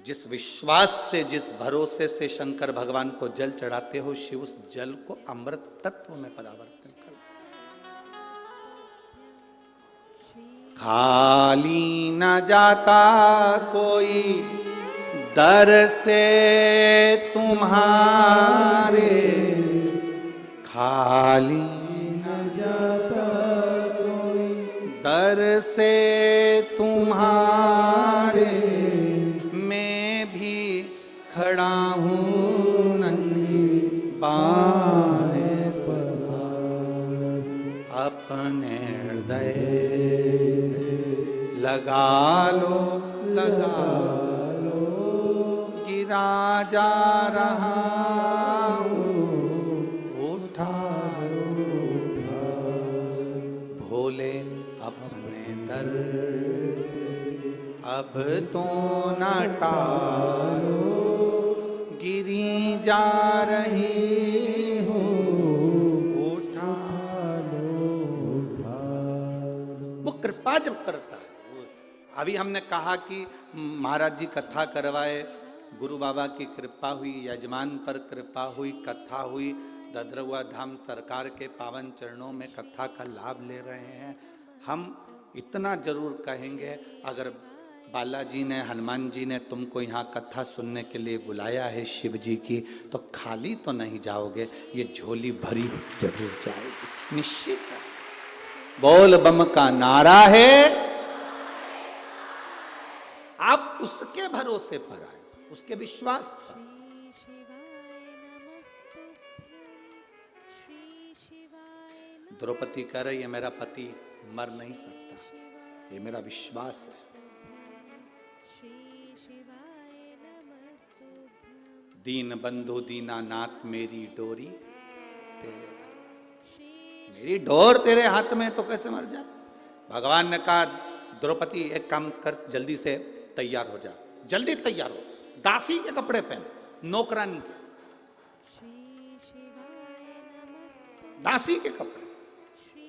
जिस विश्वास से, जिस भरोसे से शंकर भगवान को जल चढ़ाते हो, शिव उस जल को अमृत तत्व में परिवर्तन कर देते। खाली न जाता कोई दर से तुम्हारे, खाली दर से तुम्हारे, मैं भी खड़ा हूँ नन्ही बाहें पसार, अपने हृदय से लगा लो, लगा लो, गिरा जा रहा हूँ, उठा भोले अपने दर से अब तो न टालो, गिरी जा रही हूँ, उठा लो, उठा लो। वो कृपा जब करता है। अभी हमने कहा कि महाराज जी कथा करवाए, गुरु बाबा की कृपा हुई, यजमान पर कृपा हुई, कथा हुई, ददरुआ धाम सरकार के पावन चरणों में कथा का लाभ ले रहे हैं। हम इतना जरूर कहेंगे, अगर बालाजी ने, हनुमान जी ने तुमको यहाँ कथा सुनने के लिए बुलाया है शिव जी की, तो खाली तो नहीं जाओगे, ये झोली भरी जरूर जाएगी, निश्चित है। बोल बम का नारा है, आप उसके भरोसे पर आए, उसके विश्वास पर। द्रौपदी कह रही है मेरा पति मर नहीं सकता, ये मेरा विश्वास है। दीन बंधु दीनानाथ मेरी डोरी तेरे, मेरी डोर तेरे हाथ में, तो कैसे मर जाए। भगवान ने कहा द्रौपदी एक काम कर, जल्दी से तैयार हो जा, जल्दी तैयार हो, दासी के कपड़े पहन, नौकरानी के, दासी के कपड़े।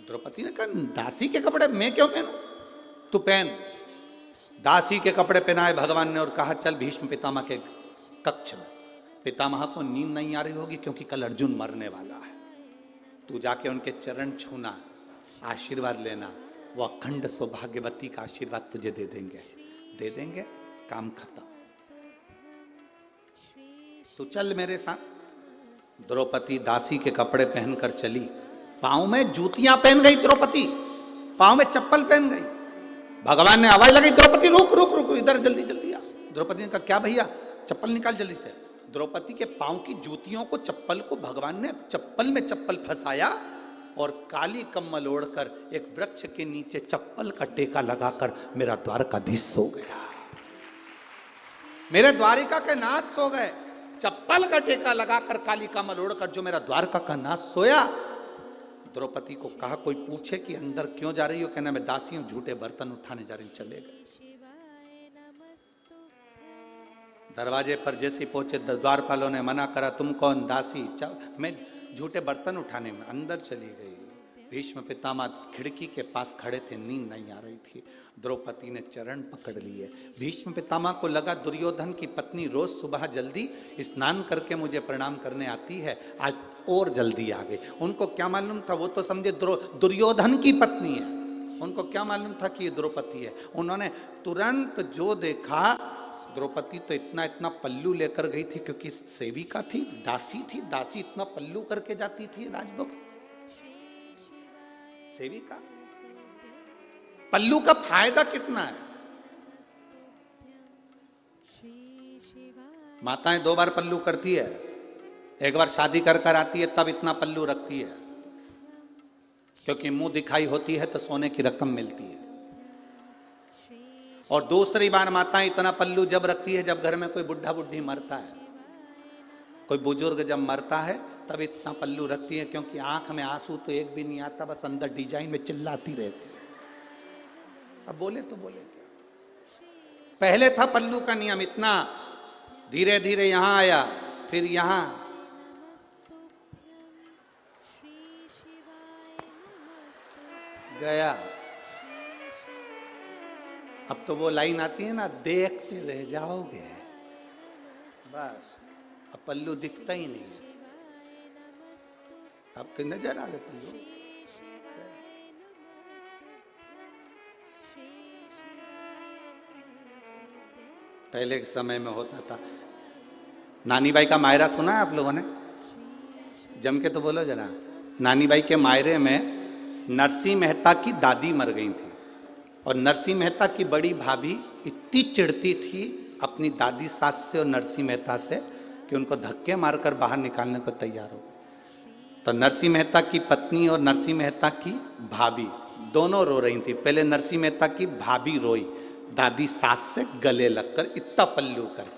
द्रौपदी ने कहा दासी के कपड़े मैं क्यों पहनूं, तू पहन। दासी के कपड़े पहनाए भगवान ने और कहा चल भीष्म पितामह के कक्ष में। पितामह को नींद नहीं आ रही होगी क्योंकि कल अर्जुन मरने वाला है, तू जाके उनके चरण छूना, आशीर्वाद लेना, वो अखंड सौभाग्यवती का आशीर्वाद तुझे दे देंगे, काम खत्म। तू चल मेरे साथ। द्रौपदी दासी के कपड़े पहनकर चली, पांव में जूतियां पहन गई द्रौपदी, पांव में चप्पल पहन गई। भगवान ने आवाज लगाई द्रौपदी रुक रुक रुक, इधर जल्दी जल्दी आ। द्रौपदी ने कहा क्या भैया, चप्पल निकाल जल्दी से। द्रौपदी के पांव की जूतियों को, चप्पल को भगवान ने चप्पल में चप्पल फंसाया और काली कम्बल ओढ़कर एक वृक्ष के नीचे चप्पल का टेका लगाकर मेरा द्वारकाधीश सो गया, मेरे द्वारिका के नाथ सो गए। चप्पल का टेका लगाकर काली कम्बल ओढ़कर जो मेरा द्वारका का नाथ सोया। द्रौपदी को कहा कोई पूछे कि अंदर क्यों जा रही हो, कहना मैं दासी हूं, झूठे बर्तन उठाने जा रही हूं। चले गए। दरवाजे पर जैसे पहुंचे द्वारपालों ने मना करा, तुम कौन, दासी, मैं झूठे बर्तन उठाने में। अंदर चली गई। भीष्म पितामह खिड़की के पास खड़े थे, नींद नहीं आ रही थी। द्रौपदी ने चरण पकड़ लिए। भीष्म पितामह को लगा दुर्योधन की पत्नी रोज सुबह जल्दी स्नान करके मुझे प्रणाम करने आती है, आज और जल्दी आ गई। उनको क्या मालूम था, वो तो समझे दुर्योधन की पत्नी है, उनको क्या मालूम था कि ये द्रौपदी है। उन्होंने तुरंत जो देखा, द्रौपदी तो इतना इतना पल्लू लेकर गई थी, क्योंकि सेविका थी, दासी थी, दासी इतना पल्लू करके जाती थी राजभवन। सेविका, पल्लू का फायदा कितना है। माताएं 2 बार पल्लू करती है, एक बार शादी कर कर आती है तब इतना पल्लू रखती है, क्योंकि मुंह दिखाई होती है तो सोने की रकम मिलती है। और दूसरी बार माताएं इतना पल्लू जब रखती है जब घर में कोई बुढ़ा बुढ़ी मरता है, कोई बुजुर्ग जब मरता है तब इतना पल्लू रखती है, क्योंकि आंख में आंसू तो एक भी नहीं आता, बस अंदर डिजाइन में चिल्लाती रहती है। अब बोले तो बोले क्या। पहले था पल्लू का नियम इतना, धीरे धीरे यहां आया, फिर यहां, गया। अब तो वो लाइन आती है ना, देखते रह जाओगे, बस अब पल्लू दिखता ही नहीं। आपके नजर आ गए पल्लू। पहले के समय में होता था। नानी बाई का मायरा सुना है आप लोगों ने? जम के तो बोलो जरा। नानी बाई के मायरे में नरसिंह मेहता की दादी मर गई थी, और नरसिंह मेहता की बड़ी भाभी इतनी चिढ़ती थी अपनी दादी सास से और नरसिंह मेहता से कि उनको धक्के मारकर बाहर निकालने को तैयार हो। तो नरसिंह मेहता की पत्नी और नरसिंह मेहता की भाभी दोनों रो रही थी। पहले नरसिंह मेहता की भाभी रोई, दादी सास से गले लगकर इतना पल्लू कर।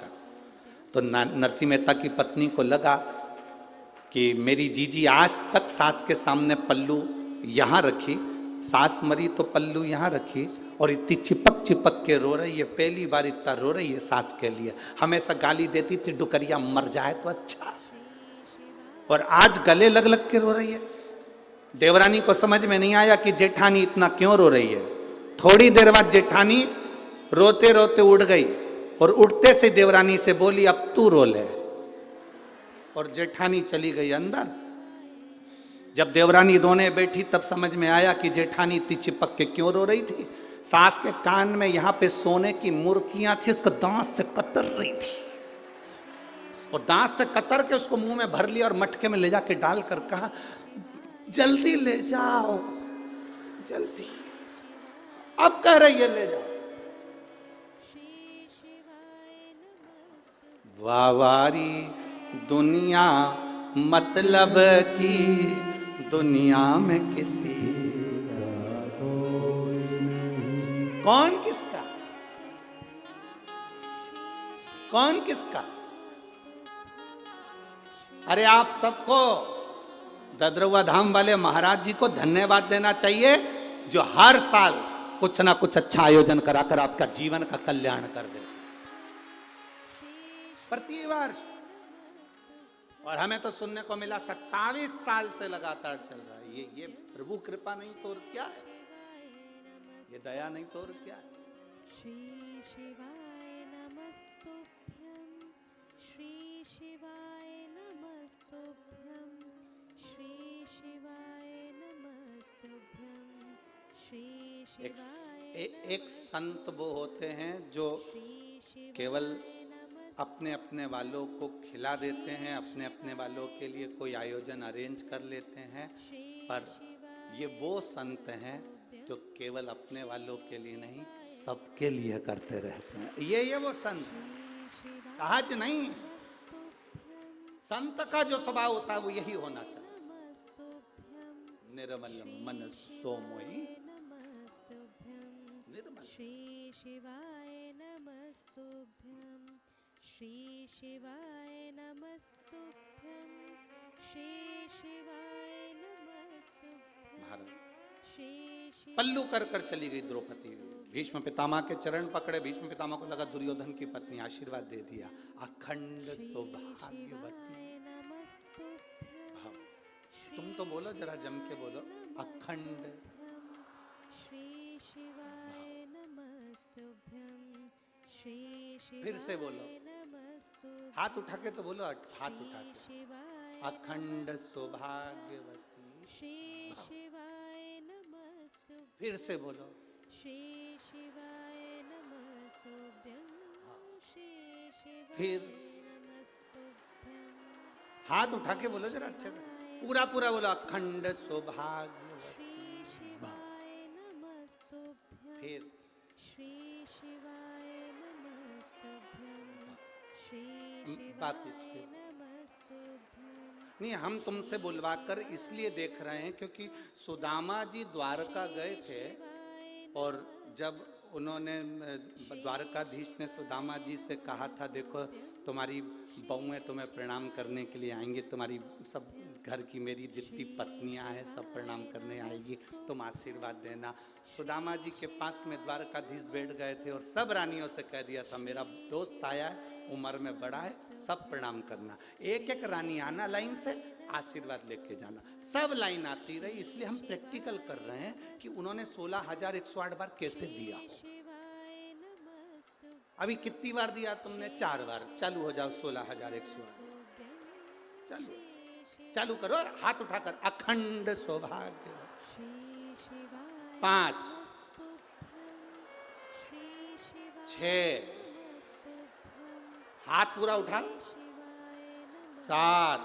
तो नरसिंह मेहता की पत्नी को लगा कि मेरी जीजी आज तक सास के सामने पल्लू यहाँ रखी, सास मरी तो पल्लू यहाँ रखी, और इतनी चिपक चिपक के रो रही है, पहली बार इतना रो रही है सास के लिए। हमेशा गाली देती थी डुकरिया मर जाए तो अच्छा, और आज गले लग लग के रो रही है। देवरानी को समझ में नहीं आया कि जेठानी इतना क्यों रो रही है। थोड़ी देर बाद जेठानी रोते रोते उठ गई, और उठते से देवरानी से बोली अब तू रो ले, और जेठानी चली गई अंदर। जब देवरानी रोने बैठी तब समझ में आया कि जेठानी इतनी चिपक के क्यों रो रही थी। सास के कान में यहाँ पे सोने की मूर्तियां थी, उसको दांत से कतर रही थी और दांत से कतर के उसको मुंह में भर लिया और मटके में ले जाके डालकर कहा जल्दी ले जाओ जल्दी। अब कह रही है ले जाओ। वावारी दुनिया मतलब की दुनिया में किसी कौन किसका कौन किसका। अरे आप सबको ददरुआ धाम वाले महाराज जी को धन्यवाद देना चाहिए जो हर साल कुछ ना कुछ अच्छा आयोजन कराकर आपका जीवन का कल्याण कर दे प्रतिवर्ष। और हमें तो सुनने को मिला 27 साल से लगातार चल रहा है। ये प्रभु कृपा नहीं तो और क्या है, ये दया नहीं तो और क्या है। श्री शिवाय नमस्तुभ्यं, श्री शिवाय नमस्तुभ्यं, श्री शिवाय नमस्तुभ्यं, श्री शिवाय। एक संत वो होते हैं जो केवल अपने अपने वालों को खिला देते हैं, अपने अपने वालों के लिए कोई आयोजन अरेंज कर लेते हैं, पर ये वो संत हैं जो केवल अपने वालों के लिए नहीं सबके लिए करते रहते हैं। ये वो संत सहज नहीं। संत का जो स्वभाव होता है वो यही होना चाहिए। निर्मल मन सो मोहि निर्मल। श्री शिवाय नमस्तुभ्यं, श्री शिवाय नमस्तुभ्यं, श्री शिवाय नमस्तुभ्यं। भारत श्री पल्लू कर चली गई द्रौपदी। भीष्म पितामह के चरण पकड़े। भीष्म पितामह को लगा दुर्योधन की पत्नी, आशीर्वाद दे दिया। अखंड सौभाग्यवती भव। तुम तो बोलो जरा जम के बोलो अखंड। श्री शिवाय नमस्तुभ्यं, श्री फिर से बोलो, नमस्तुभ्यं, हाथ उठा के तो बोलो, हाथ उठा के। शिवाय अखंड सौभाग्यवती। श्री शिवाय नमस्तुभ्यं, फिर से बोलो। श्री शिवाय नमस्तुभ्यं, श्री शिवाय फिर नमस्तुभ्यं, हाथ उठा के बोलो जरा अच्छे से, पूरा पूरा बोलो अखंड सौभाग्यवती। श्री शिवाय नमस्तुभ्यं, फिर श्री शिवाय नमस्तुभ्यं, श्री वापिस शिवाय फिर। नमस्तुभ्यं। नहीं, हम तुमसे बुलवाकर इसलिए देख रहे हैं क्योंकि सुदामा जी द्वारका गए थे और जब उन्होंने द्वारकाधीश ने सुदामा जी से कहा था देखो तुम्हारी बहुएं तुम्हें प्रणाम करने के लिए आएंगी, तुम्हारी सब घर की मेरी जितनी पत्नियां हैं सब प्रणाम करने आएगी, तुम आशीर्वाद देना। सुदामा जी के पास में द्वारकाधीश बैठ गए थे और सब रानियों से कह दिया था मेरा दोस्त आया है, उम्र में बड़ा है, सब प्रणाम करना। एक एक रानी आना लाइन से, आशीर्वाद लेके जाना। सब लाइन आती रही, इसलिए हम प्रैक्टिकल कर रहे हैं कि उन्होंने 16,108 बार कैसे दिया हो। अभी कितनी बार दिया तुमने? 4 बार। चालू हो जाओ 16,108। चालू करो, हाथ उठाकर अखंड सौभाग्य। 5 6 हाथ पूरा उठा। 7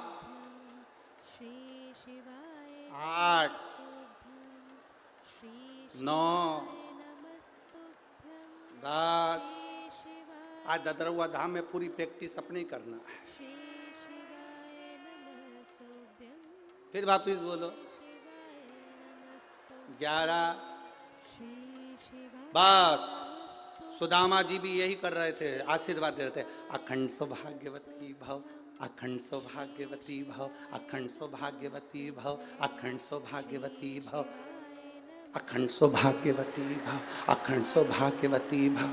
8 9 10। आज ददरुआ धाम में पूरी प्रैक्टिस अपने ही करना है। फिर वापिस बोलो 11। बस सुदामा जी भी यही कर रहे थे, आशीर्वाद दे रहे थे। अखंड सौभाग्यवती भव, अखंड सौभाग्यवती भव, अखंड सौभाग्यवती भव, अखंड सौभाग्यवती भव, अखंड सौभाग्यवती भव, अखंड सौभाग्यवती भव,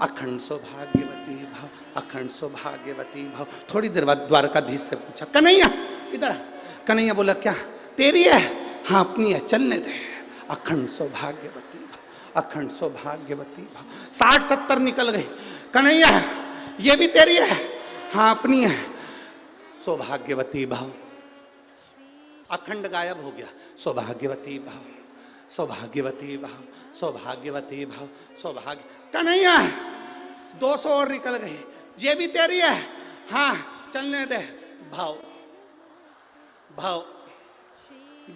अखंड सौभाग्यवती भव, अखंड सौभाग्यवती भव। थोड़ी देर बाद द्वारकाधीश से पूछा कन्हैया इधर। कन्हैया बोला क्या तेरी है? हाँ अपनी है, चलने दे। अखंड सौभाग्यवती भव, अखंड सौभाग्यवती भव। 60-70 निकल गए। कन्हैया ये भी तेरी है? हाँ अपनी है, सौभाग्यवती भव। अखंड गायब हो गया। सौभाग्यवती भव, सौभाग्यवती भव, सौभाग्यवती भव, सौभाग्य। कन्हैया 200 और निकल गई, ये भी तेरी है, हाँ चलने दे। भाव भाव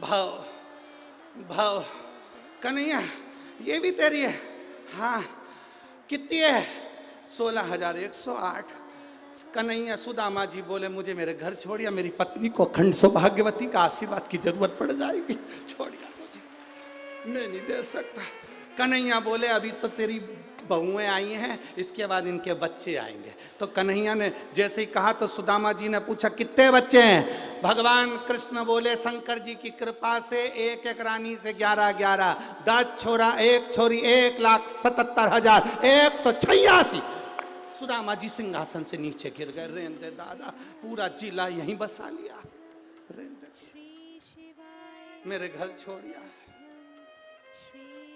भाव भाव, कन्हैया ये भी तेरी है, हाँ कितनी है? 16,108। कन्हैया सुदामा जी बोले मुझे मेरे घर छोड़िया, मेरी पत्नी को अखंड सौभाग्यवती का आशीर्वाद की जरूरत पड़ जाएगी, छोड़िया मुझे, मैं नहीं दे सकता। कन्हैया बोले अभी तो तेरी बहुएं आई हैं, इसके बाद इनके बच्चे आएंगे। तो कन्हैया ने जैसे ही कहा तो सुदामा जी ने पूछा कितने बच्चे हैं? भगवान कृष्ण बोले शंकर जी की कृपा से एक एक रानी से 11-11, 10 छोरा 1 छोरी, 1,77,186। सुदामा जी सिंहासन से नीचे गिर गए। रेंदे दादा, पूरा जिला यहीं बसा लिया, रेंदे मेरे घर छोड़िया।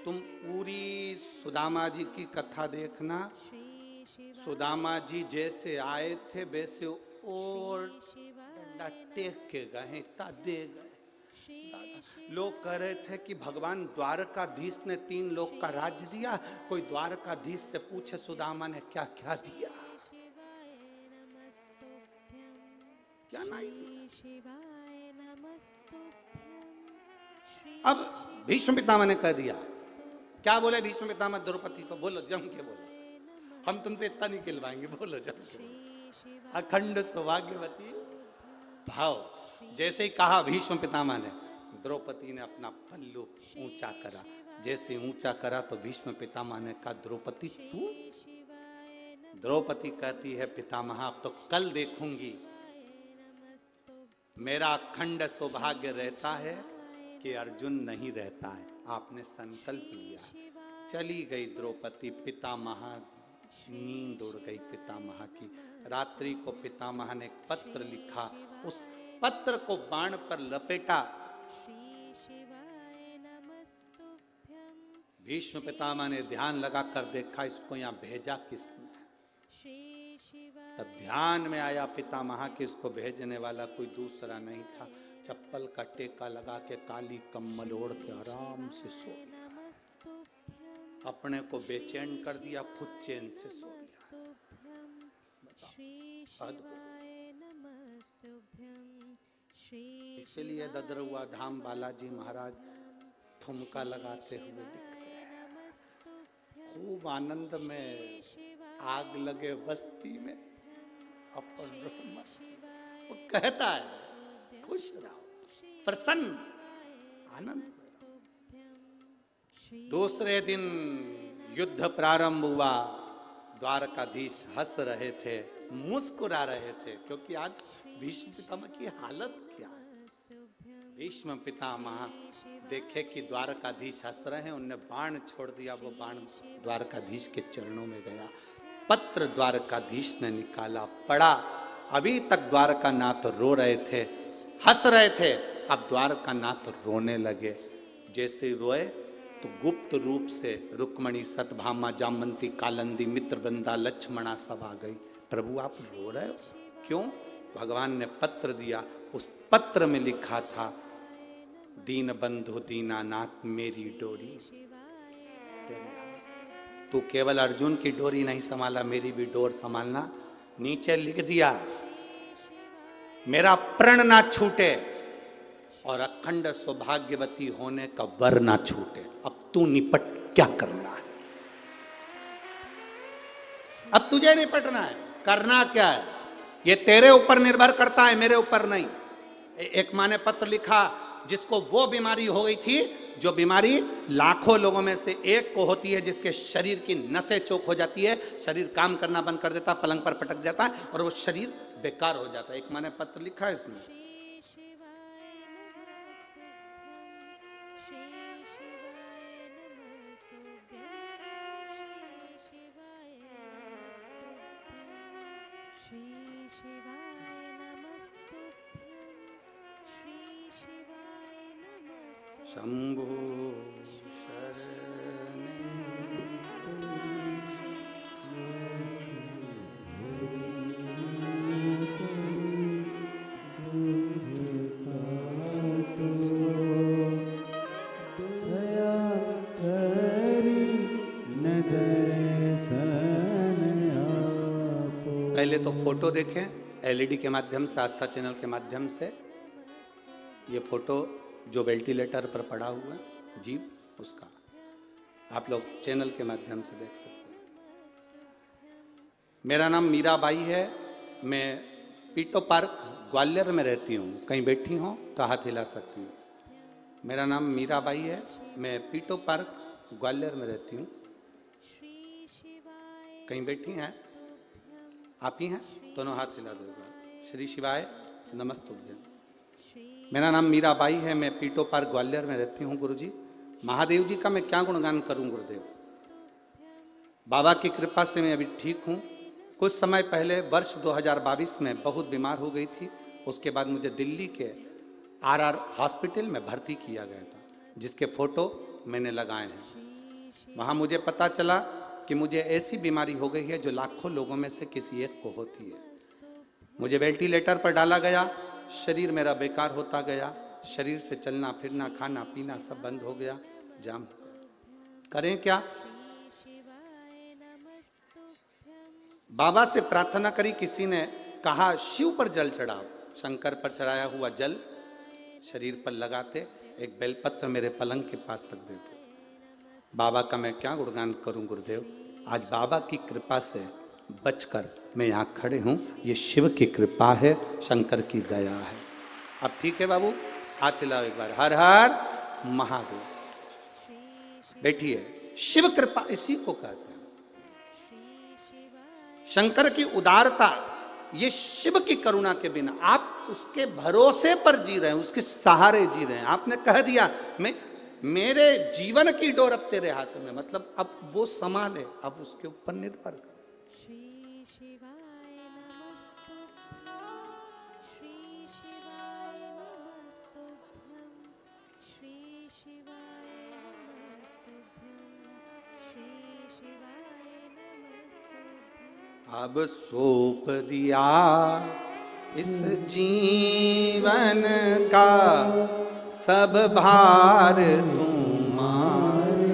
तुम पूरी सुदामा जी की कथा देखना, सुदामा जी जैसे आए थे वैसे और डंडा टेक के गए, इतना दे गए। लोग कह रहे थे कि भगवान द्वारकाधीश ने 3 लोक का राज्य दिया, कोई द्वारकाधीश से पूछे सुदामा ने क्या क्या दिया, क्या नहीं दिया। अब भीष्म पितामह ने कह दिया, क्या बोले भीष्म पितामह द्रौपदी को? बोलो जम के बोलो, हम तुमसे इतना नहीं खिलवाएंगे, बोलो जम के बोलो। अखंड सौभाग्यवती भाव। जैसे ही कहा भीष्म पितामह ने, द्रौपदी ने अपना पल्लू ऊंचा करा। जैसे ऊंचा करा तो भीष्म पितामह ने कहा द्रौपदी तू? द्रौपदी कहती है पितामह अब तो कल देखूंगी, मेरा अखंड सौभाग्य रहता है कि अर्जुन नहीं रहता है, आपने संकल्प लिया। चली गई द्रौपदी, पितामह नींद उड़ गई पितामह की। रात्रि को पितामह ने एक पत्र लिखा, उस पत्र को बाण पर लपेटा। भीष्म पितामह ने ध्यान लगा कर देखा, इसको यहाँ भेजा किसने? तब ध्यान में आया पितामह कि इसको भेजने वाला कोई दूसरा नहीं था। चप्पल का टेका लगा के काली कम्बल ओढ़ के आराम से सो गया, अपने को बेचैन कर दिया, खुद चैन से सो गया। इसलिए ददरुआ धाम बालाजी महाराज ठुमका लगाते हुए दिखते हैं। खूब आनंद में आग लगे बस्ती में अपन वो कहता है खुश रहो, प्रसन्न, आनंद। दूसरे दिन युद्ध प्रारंभ हुआ। द्वारकाधीश हंस रहे थे, मुस्कुरा रहे थे, क्योंकि आज भीष्म पितामह की हालत क्या है। भीष्म पितामह देखे कि द्वारकाधीश हंस रहे हैं, उनने बाण छोड़ दिया, वो बाण द्वारकाधीश के चरणों में गया। पत्र द्वारकाधीश ने निकाला, पढ़ा। अभी तक द्वारकानाथ रो रहे थे, हंस रहे थे, अब द्वारकानाथ रोने लगे। जैसे रोए तो गुप्त रूप से रुक्मणी, सतभामा, जामवंती, कालिंदी, मित्रवृंदा, लक्ष्मणा सब आ गई। प्रभु आप रो रहे हो क्यों? भगवान ने पत्र दिया, उस पत्र में लिखा था दीन बंधु दीनानाथ मेरी डोरी। तू केवल अर्जुन की डोरी नहीं संभाला, मेरी भी डोर संभालना। नीचे लिख दिया मेरा प्रण ना छूटे और अखंड सौभाग्यवती होने का वर ना छूटे। अब तू निपट, क्या करना है? अब तुझे निपटना है, करना क्या है ये तेरे ऊपर निर्भर करता है, मेरे ऊपर नहीं। एक माँ ने पत्र लिखा जिसको वो बीमारी हो गई थी, जो बीमारी लाखों लोगों में से एक को होती है, जिसके शरीर की नसें चौक हो जाती है, शरीर काम करना बंद कर देता, पलंग पर पटक जाता है और वो शरीर बेकार हो जाता है। एक माँ ने पत्र लिखा है इसमें। शंभो शरणे पहले तो फोटो देखें एलईडी के माध्यम से, आस्था चैनल के माध्यम से। ये फोटो जो वेंटिलेटर पर पड़ा हुआ है जीव, उसका आप लोग चैनल के माध्यम से देख सकते हैं। मेरा नाम मीराबाई है, मैं पीटो पार्क ग्वालियर में रहती हूँ। कहीं बैठी हो तो हाथ हिला सकती हूँ। मेरा नाम मीराबाई है, मैं पीटो पार्क ग्वालियर में रहती हूँ। कहीं बैठी हैं आप ही हैं? दोनों हाथ हिला दो। श्री शिवाय नमस्तुभ्यम। मेरा नाम मीराबाई है, मैं पीटो पार्क ग्वालियर में रहती हूँ। गुरुजी, महादेव जी का मैं क्या गुणगान करूँ गुरुदेव। बाबा की कृपा से मैं अभी ठीक हूँ। कुछ समय पहले वर्ष 2022 में बहुत बीमार हो गई थी। उसके बाद मुझे दिल्ली के आरआर हॉस्पिटल में भर्ती किया गया था, जिसके फोटो मैंने लगाए हैं। वहाँ मुझे पता चला कि मुझे ऐसी बीमारी हो गई है जो लाखों लोगों में से किसी एक को होती है। मुझे वेंटिलेटर पर डाला गया, शरीर मेरा बेकार होता गया, शरीर से चलना फिरना खाना पीना सब बंद हो गया, जाम हो गया। करें क्या? बाबा से प्रार्थना करी, किसी ने कहा शिव पर जल चढ़ाओ। शंकर पर चढ़ाया हुआ जल शरीर पर लगाते, एक बेलपत्र मेरे पलंग के पास रख देते। बाबा का मैं क्या गुणगान करूं गुरुदेव। आज बाबा की कृपा से बचकर मैं यहाँ खड़े हूँ। ये शिव की कृपा है, शंकर की दया है। अब ठीक है बाबू, हाथ हिलाओ एक बार। हर हर महादेव। बैठिए। शिव कृपा इसी को कहते हैं। शंकर की उदारता, ये शिव की करुणा के बिना आप उसके भरोसे पर जी रहे हैं, उसके सहारे जी रहे हैं। आपने कह दिया मैं मेरे जीवन की डोर अब तेरे हाथ में, मतलब अब वो संभाले, अब उसके ऊपर निर्भर कर। अब सौंप दिया इस जीवन का सब भार तुम्हारे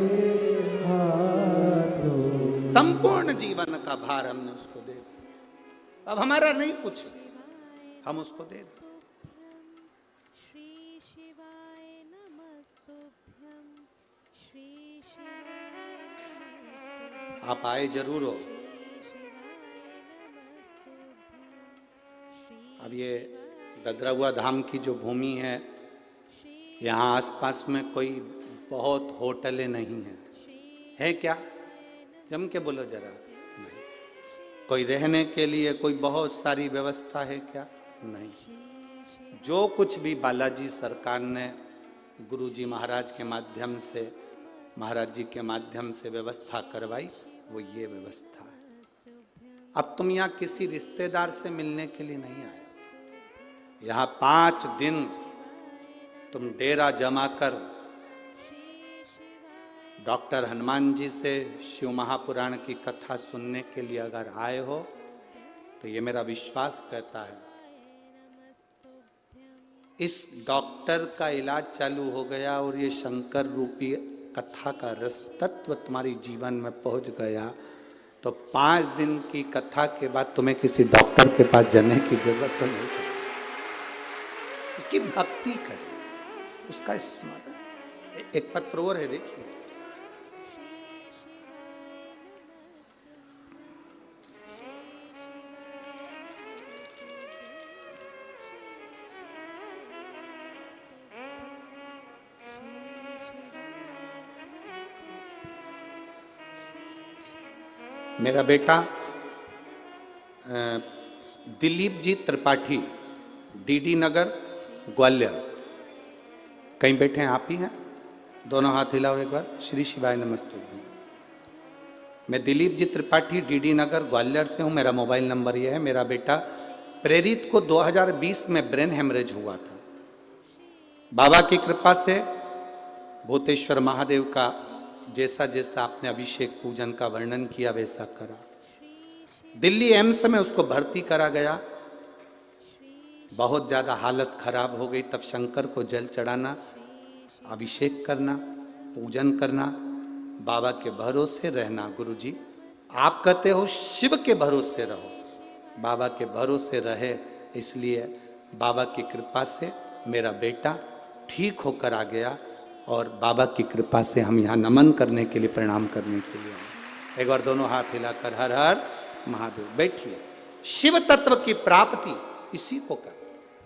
हाथों। संपूर्ण जीवन का भार हमने उसको दे दिया। अब हमारा नहीं कुछ, हम उसको दे दें। आप आए जरूर हो। अब ये ददराहुआ धाम की जो भूमि है, यहाँ आसपास में कोई बहुत होटलें नहीं हैं। है क्या? जम के बोलो जरा। नहीं। कोई रहने के लिए कोई बहुत सारी व्यवस्था है क्या? नहीं। जो कुछ भी बालाजी सरकार ने गुरुजी महाराज के माध्यम से, महाराज जी के माध्यम से व्यवस्था करवाई, वो ये व्यवस्था है। अब तुम यहाँ किसी रिश्तेदार से मिलने के लिए नहीं आए। यहाँ 5 दिन तुम डेरा जमा कर डॉक्टर हनुमान जी से शिव महापुराण की कथा सुनने के लिए अगर आए हो, तो ये मेरा विश्वास कहता है इस डॉक्टर का इलाज चालू हो गया और ये शंकर रूपी कथा का रस तत्व तुम्हारी जीवन में पहुंच गया, तो 5 दिन की कथा के बाद तुम्हें किसी डॉक्टर के पास जाने की जरूरत तो नहीं है। उसकी भक्ति करें, उसका स्मरण। एक पत्र और है, देखिए। मेरा बेटा दिलीप जी त्रिपाठी, डीडी नगर ग्वालियर। कहीं बैठे हैं? आप ही हैं? दोनों हाथ हिलाओ एक बार। श्री शिवाय नमस्ते। मैं दिलीप जी त्रिपाठी, डीडी नगर ग्वालियर से हूँ। मेरा मोबाइल नंबर ये है। मेरा बेटा प्रेरित को 2020 में ब्रेन हेमरेज हुआ था। बाबा की कृपा से भूतेश्वर महादेव का जैसा जैसा आपने अभिषेक पूजन का वर्णन किया वैसा करा। दिल्ली एम्स में उसको भर्ती करा गया। बहुत ज़्यादा हालत खराब हो गई। तब शंकर को जल चढ़ाना, अभिषेक करना, पूजन करना, बाबा के भरोसे रहना। गुरुजी आप कहते हो शिव के भरोसे रहो, बाबा के भरोसे रहे, इसलिए बाबा की कृपा से मेरा बेटा ठीक होकर आ गया और बाबा की कृपा से हम यहाँ नमन करने के लिए, प्रणाम करने के लिए आए। एक बार दोनों हाथ हिलाकर हर हर महादेव। बैठिए। शिव तत्व की प्राप्ति इसी को कर,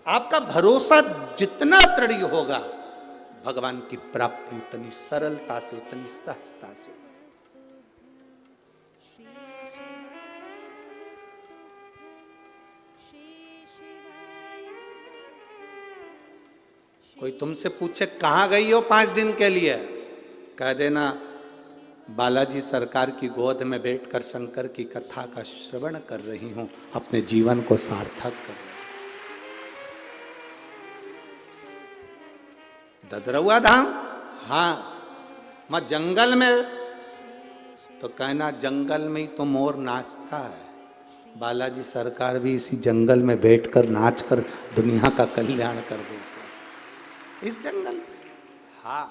आपका भरोसा जितना दृढ़ होगा भगवान की प्राप्ति उतनी सरलता से, उतनी सहजता से। कोई तुमसे पूछे कहाँ गई हो 5 दिन के लिए, कह देना बालाजी सरकार की गोद में बैठकर शंकर की कथा का श्रवण कर रही हूं, अपने जीवन को सार्थक कर रही हूं। ददरौआ धाम, हाँ, मैं जंगल में, तो कहना जंगल में ही तो मोर नाचता है। बालाजी सरकार भी इसी जंगल में बैठकर नाचकर दुनिया का कल्याण कर देते हैं इस जंगल में। हाँ,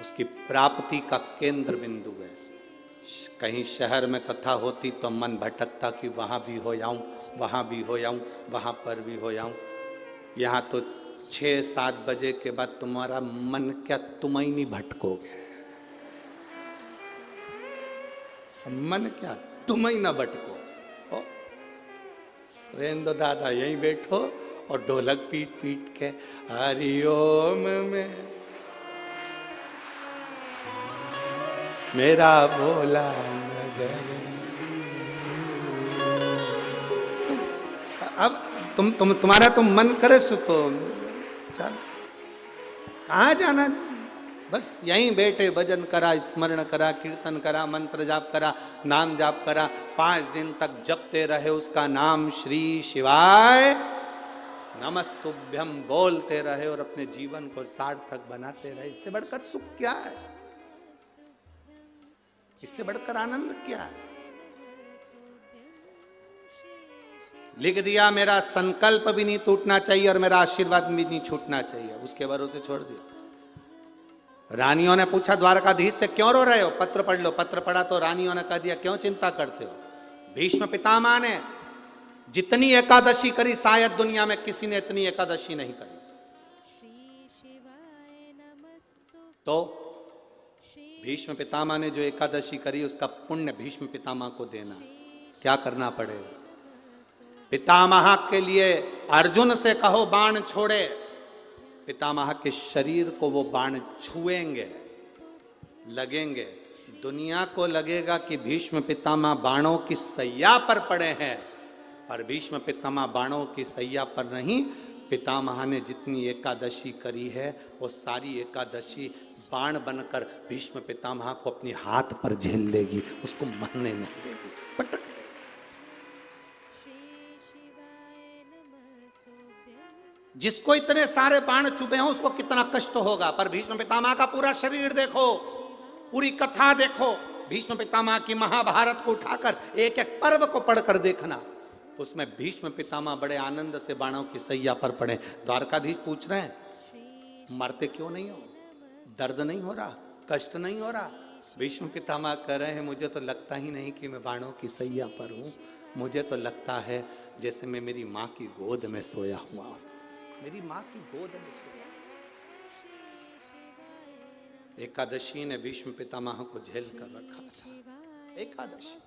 उसकी प्राप्ति का केंद्र बिंदु है। कहीं शहर में कथा होती तो मन भटकता कि वहां भी हो जाऊं, वहां भी हो जाऊं, वहां पर भी हो जाऊं। यहाँ तो 6-7 बजे के बाद तुम्हारा मन क्या, तुम ही नहीं भटकोगे। मन क्या, तुम ही ना भटको। रहने दो दादा, यहीं बैठो और ढोलक पीट पीट के हरिओम में मेरा भोला नगर। अब तुम्हारा तो मन करे सो तो चल, कहाँ जाना, बस यहीं बैठे भजन करा, स्मरण करा, कीर्तन करा, मंत्र जाप करा, नाम जाप करा, 5 दिन तक जपते रहे उसका नाम, श्री शिवाय नमस्तुभ्यम बोलते रहे और अपने जीवन को सार्थक बनाते रहे। इससे बढ़कर सुख क्या है, इससे बढ़कर आनंद क्या है। लिख दिया, मेरा संकल्प भी नहीं टूटना चाहिए और मेरा आशीर्वाद भी नहीं छूटना चाहिए, उसके भरोसे छोड़ दिया। रानियों ने पूछा द्वारकाधीश से, क्यों रो रहे हो, पत्र पढ़ लो। पत्र पढ़ा तो रानियों ने कह दिया, क्यों चिंता करते हो। भीष्म पितामह ने जितनी एकादशी करी शायद दुनिया में किसी ने इतनी एकादशी नहीं करी। तो भीष्म पितामह ने जो एकादशी करी उसका पुण्य भीष्म पितामह को देना। क्या करना पड़ेगा, पितामह के लिए अर्जुन से कहो बाण छोड़े, पितामह के शरीर को वो बाण छुएंगे, लगेंगे। दुनिया को लगेगा कि भीष्म पितामह बाणों की सैया पर पड़े हैं, पर भीष्म पितामह बाणों की सैया पर नहीं। पितामह ने जितनी एकादशी करी है वो सारी एकादशी बाण बनकर भीष्म पितामह को अपने हाथ पर झेल लेगी, उसको मरने नहीं देगी, पटक। जिसको इतने सारे बाण चुभे हों उसको कितना कष्ट होगा, पर भीष्म पितामह का पूरा शरीर देखो, पूरी कथा देखो, भीष्म पितामह की महाभारत को उठाकर एक एक पर्व को पढ़कर देखना, उसमें भीष्म पितामह बड़े आनंद से बाणों की सैया पर पड़े। द्वारकाधीश पूछ रहे हैं, मरते क्यों नहीं हो, दर्द नहीं हो रहा, कष्ट नहीं हो रहा। भीष्म पितामह कह रहे हैं, मुझे तो लगता ही नहीं कि मैं बाणों की सैया पर हूँ, मुझे तो लगता है जैसे मैं मेरी माँ की गोद में सोया हुआ हूँ, मेरी माँ की गोद में सोया। एकादशी ने भीष्म पितामह को झेल कर रखा था। एकादशी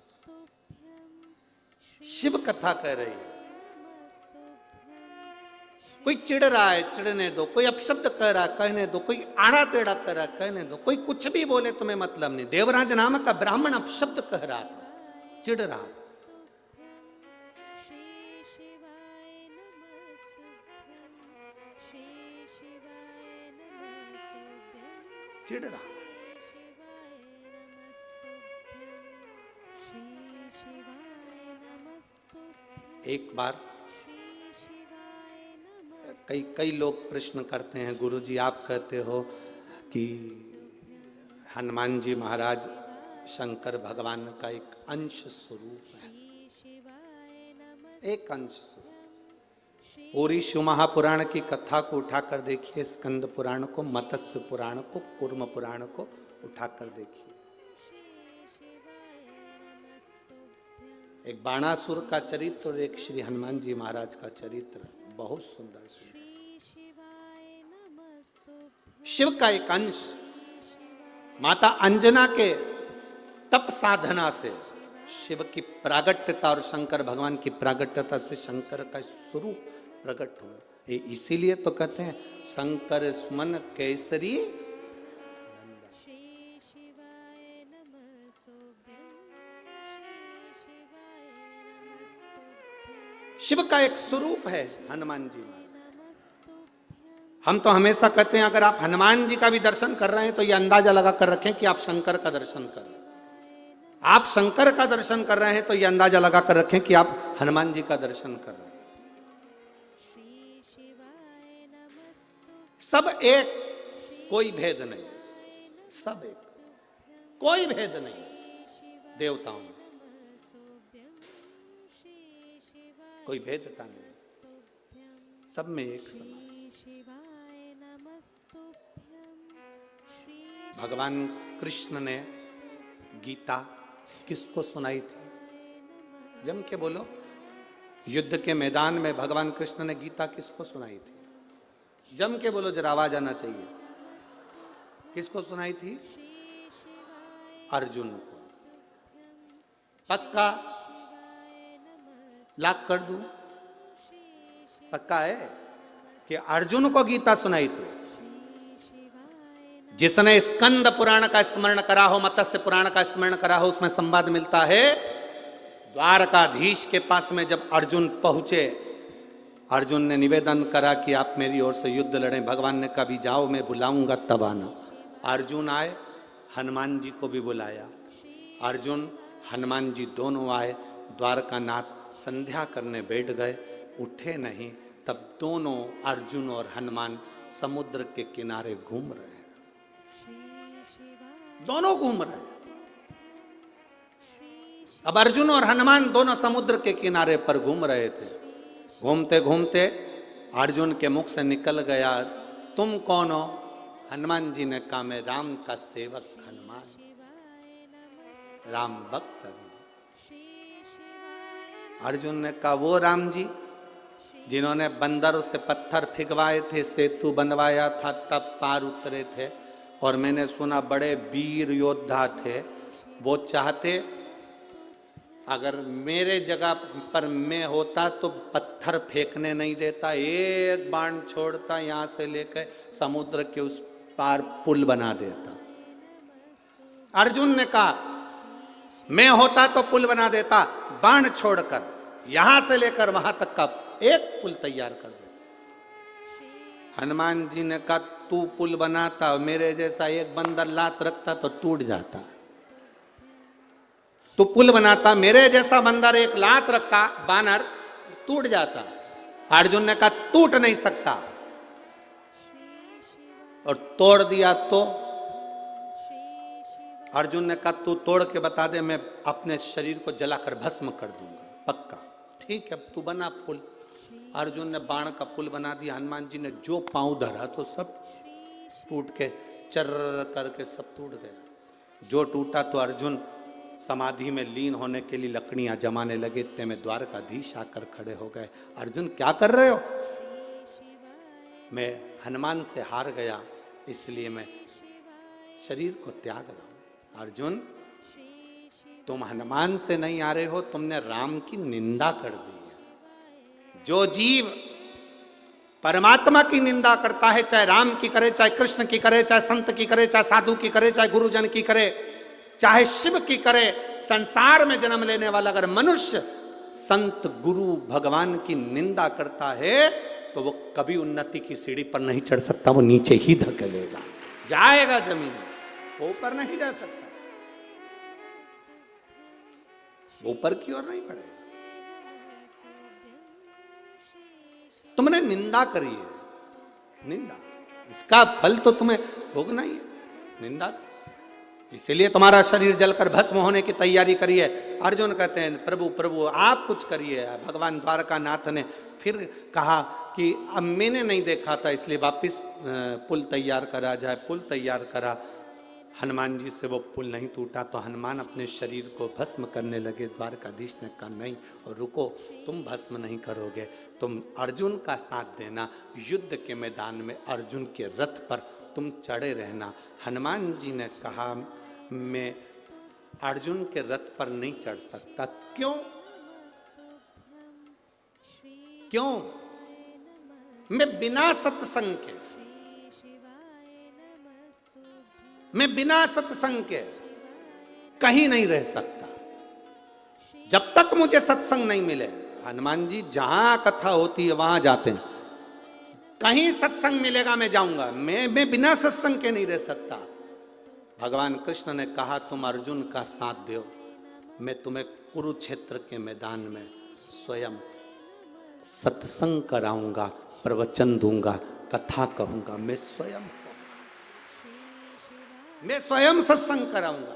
शिव कथा कह रही है। कोई चिढ़ रहा है, चिढ़ने दो, कोई अपशब्द कह रहा है, कहने दो, कोई आड़ा टेढ़ा कह रहा है, कहने दो, कोई कुछ भी बोले तुम्हें मतलब नहीं। देवराज नामक का ब्राह्मण अपशब्द कह रहा था, चिढ़ रहा था, चिढ़ रहा। एक बार कई लोग प्रश्न करते हैं, गुरुजी आप कहते हो कि हनुमान जी महाराज शंकर भगवान का एक अंश स्वरूप है, एक अंश स्वरूप। पूरी शिव महापुराण की कथा को उठाकर देखिए, स्कंद पुराण को, मत्स्य पुराण को, कूर्म पुराण को उठाकर देखिए। एक बाणासुर का चरित्र और एक श्री हनुमान जी महाराज का चरित्र, बहुत सुंदर सुंदर। शिव का एक अंश माता अंजना के तप साधना से शिव की प्रागट्यता और शंकर भगवान की प्रागट्यता से शंकर का स्वरूप प्रकट हो। इसीलिए तो कहते हैं शंकर सुमन केसरी। शिव का एक स्वरूप है हनुमान जी महाराज। हम तो हमेशा कहते हैं अगर आप हनुमान जी का भी दर्शन कर रहे हैं तो ये अंदाजा लगा कर रखें कि आप शंकर का दर्शन कर रहे हैं। आप शंकर का दर्शन कर रहे हैं तो ये अंदाजा लगा कर रखें कि आप हनुमान जी का दर्शन कर रहे हैं। सब एक, कोई भेद नहीं, सब एक, कोई भेद नहीं। देवताओं में कोई भेदता नहीं, सब में एक समान। भगवान कृष्ण ने गीता किसको सुनाई थी? जम के बोलो, युद्ध के मैदान में भगवान कृष्ण ने गीता किसको सुनाई थी? जम के बोलो, जरा आवाज आना चाहिए। किसको सुनाई थी? अर्जुन को। पक्का लाख कर दूं? पक्का है कि अर्जुन को गीता सुनाई थी। जिसने स्कंद पुराण का स्मरण करा हो, मत्स्य पुराण का स्मरण करा हो, उसमें संवाद मिलता है द्वारकाधीश के पास में जब अर्जुन पहुंचे, अर्जुन ने निवेदन करा कि आप मेरी ओर से युद्ध लड़ें। भगवान ने कभी जाओ, मैं बुलाऊंगा तब आना। अर्जुन आए, हनुमान जी को भी बुलाया। अर्जुन हनुमान जी दोनों आए। द्वारकानाथ संध्या करने बैठ गए, उठे नहीं। तब दोनों अर्जुन और हनुमान समुद्र के किनारे घूम रहे हैं। दोनों घूम रहे हैं। अब अर्जुन और हनुमान दोनों समुद्र के किनारे पर घूम रहे थे। घूमते घूमते अर्जुन के मुख से निकल गया, तुम कौन हो? हनुमान जी ने कहा, मैं राम का सेवक हनुमान, राम भक्त हूं। अर्जुन ने कहा, वो राम जी जिन्होंने बंदरों से पत्थर फिगवाए थे, सेतु बनवाया था, तब पार उतरे थे, और मैंने सुना बड़े वीर योद्धा थे। वो चाहते अगर मेरे जगह पर मैं होता तो पत्थर फेंकने नहीं देता, एक बाण छोड़ता, यहां से लेकर समुद्र के उस पार पुल बना देता। अर्जुन ने कहा, मैं होता तो पुल बना देता, बाण छोड़कर यहां से लेकर वहां तक का एक पुल तैयार कर देता। हनुमान जी ने कहा, तू पुल बनाता, मेरे जैसा एक बंदर लात रखता तो टूट जाता। तू पुल बनाता, मेरे जैसा बंदर एक लात रखता, बानर, टूट जाता। अर्जुन ने कहा, टूट नहीं सकता, और तोड़ दिया तो? अर्जुन ने कहा, तू तोड़ के बता दे, मैं अपने शरीर को जलाकर भस्म कर दूंगा। पक्का? ठीक है, तू बना पुल। अर्जुन ने बाण का पुल बना दिया। हनुमान जी ने जो पांव धरा तो सब टूट के चर्र करके सब टूट गया। जो टूटा तो अर्जुन समाधि में लीन होने के लिए लकड़ियां जमाने लगे। इतने में द्वारकाधीश आकर खड़े हो गए। अर्जुन, क्या कर रहे हो? मैं हनुमान से हार गया, इसलिए मैं शरीर को त्याग रहा हूं। अर्जुन, तुम हनुमान से नहीं आ रहे हो, तुमने राम की निंदा कर दी है। जो जीव परमात्मा की निंदा करता है, चाहे राम की करे, चाहे कृष्ण की करे, चाहे संत की करे, चाहे साधु की करे, चाहे गुरुजन की करे, चाहे शिव की करे, संसार में जन्म लेने वाला अगर मनुष्य संत गुरु भगवान की निंदा करता है तो वो कभी उन्नति की सीढ़ी पर नहीं चढ़ सकता, वो नीचे ही धकेलेगा, जाएगा जमीन, वो ऊपर नहीं जा सकता, वो ऊपर की ओर नहीं बढ़ेगा। तुमने निंदा करी है, निंदा, इसका फल तो तुम्हें भोगना ही है, निंदा। इसीलिए तुम्हारा शरीर जलकर भस्म होने की तैयारी करी है। अर्जुन कहते हैं, प्रभु प्रभु आप कुछ करिए। भगवान द्वारकानाथ ने फिर कहा कि अब मैंने नहीं देखा था, इसलिए वापिस पुल तैयार करा जाए। पुल तैयार करा। हनुमान जी से वो पुल नहीं टूटा तो हनुमान अपने शरीर को भस्म करने लगे। द्वारकाधीश ने कहा नहीं, और रुको, तुम भस्म नहीं करोगे, तुम अर्जुन का साथ देना, युद्ध के मैदान में अर्जुन के रथ पर तुम चढ़े रहना। हनुमान जी ने कहा मैं अर्जुन के रथ पर नहीं चढ़ सकता। क्यों? क्यों? मैं बिना सत्संग के, मैं बिना सत्संग के कहीं नहीं रह सकता। जब तक मुझे सत्संग नहीं मिले, हनुमान जी जहां कथा होती है वहां जाते हैं, कहीं सत्संग मिलेगा मैं जाऊंगा, मैं बिना सत्संग के नहीं रह सकता। भगवान कृष्ण ने कहा तुम अर्जुन का साथ दो, मैं तुम्हें कुरुक्षेत्र के मैदान में स्वयं सत्संग कराऊंगा, प्रवचन दूंगा, कथा कहूंगा, मैं स्वयं सत्संग कराऊंगा।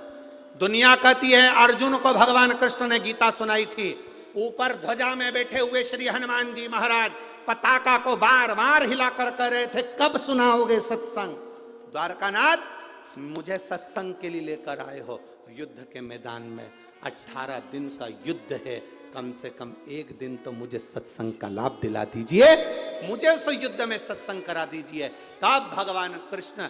दुनिया कहती है अर्जुन को भगवान कृष्ण ने गीता सुनाई थी, ऊपर ध्वजा में बैठे हुए श्री हनुमान जी महाराज पताका को बार बार हिलाकर कर रहे थे, कब सुनाओगे सत्संग? द्वारकानाथ मुझे सत्संग के लिए लेकर आए हो, युद्ध के मैदान में 18 दिन का युद्ध है, कम से कम एक दिन तो मुझे सत्संग का लाभ दिला दीजिए, मुझे उस युद्ध में सत्संग करा दीजिए। तब भगवान कृष्ण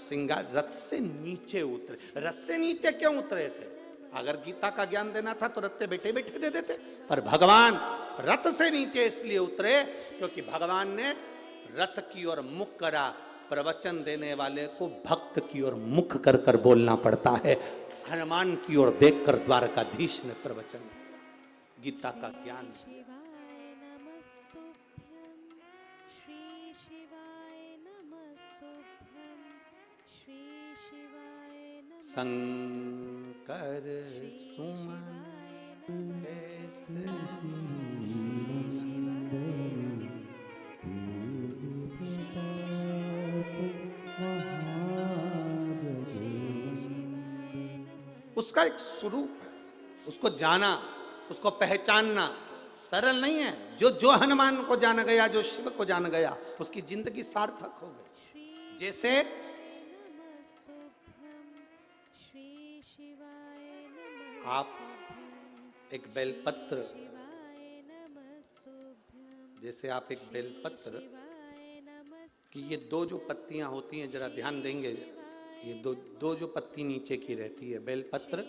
सिंगार रथ से नीचे उतरे। रथ से नीचे क्यों उतरे थे? अगर गीता का ज्ञान देना था तो रथ पे बैठे बैठे दे देते, पर भगवान रथ से नीचे इसलिए उतरे क्योंकि भगवान ने रथ की ओर मुख करा। प्रवचन देने वाले को भक्त की ओर मुख कर कर बोलना पड़ता है। हनुमान की ओर देखकर द्वारकाधीश ने प्रवचन गीता का ज्ञान। शंकर सुमन उसका एक स्वरूप है, उसको जाना, उसको पहचानना सरल नहीं है। जो हनुमान को जान गया, जो शिव को जान गया, उसकी जिंदगी सार्थक हो गई। जैसे आप एक बेलपत्र, जैसे आप एक बेलपत्र की ये दो जो पत्तियां होती हैं, जरा ध्यान देंगे, ये दो जो पत्ती नीचे की रहती है बेलपत्र,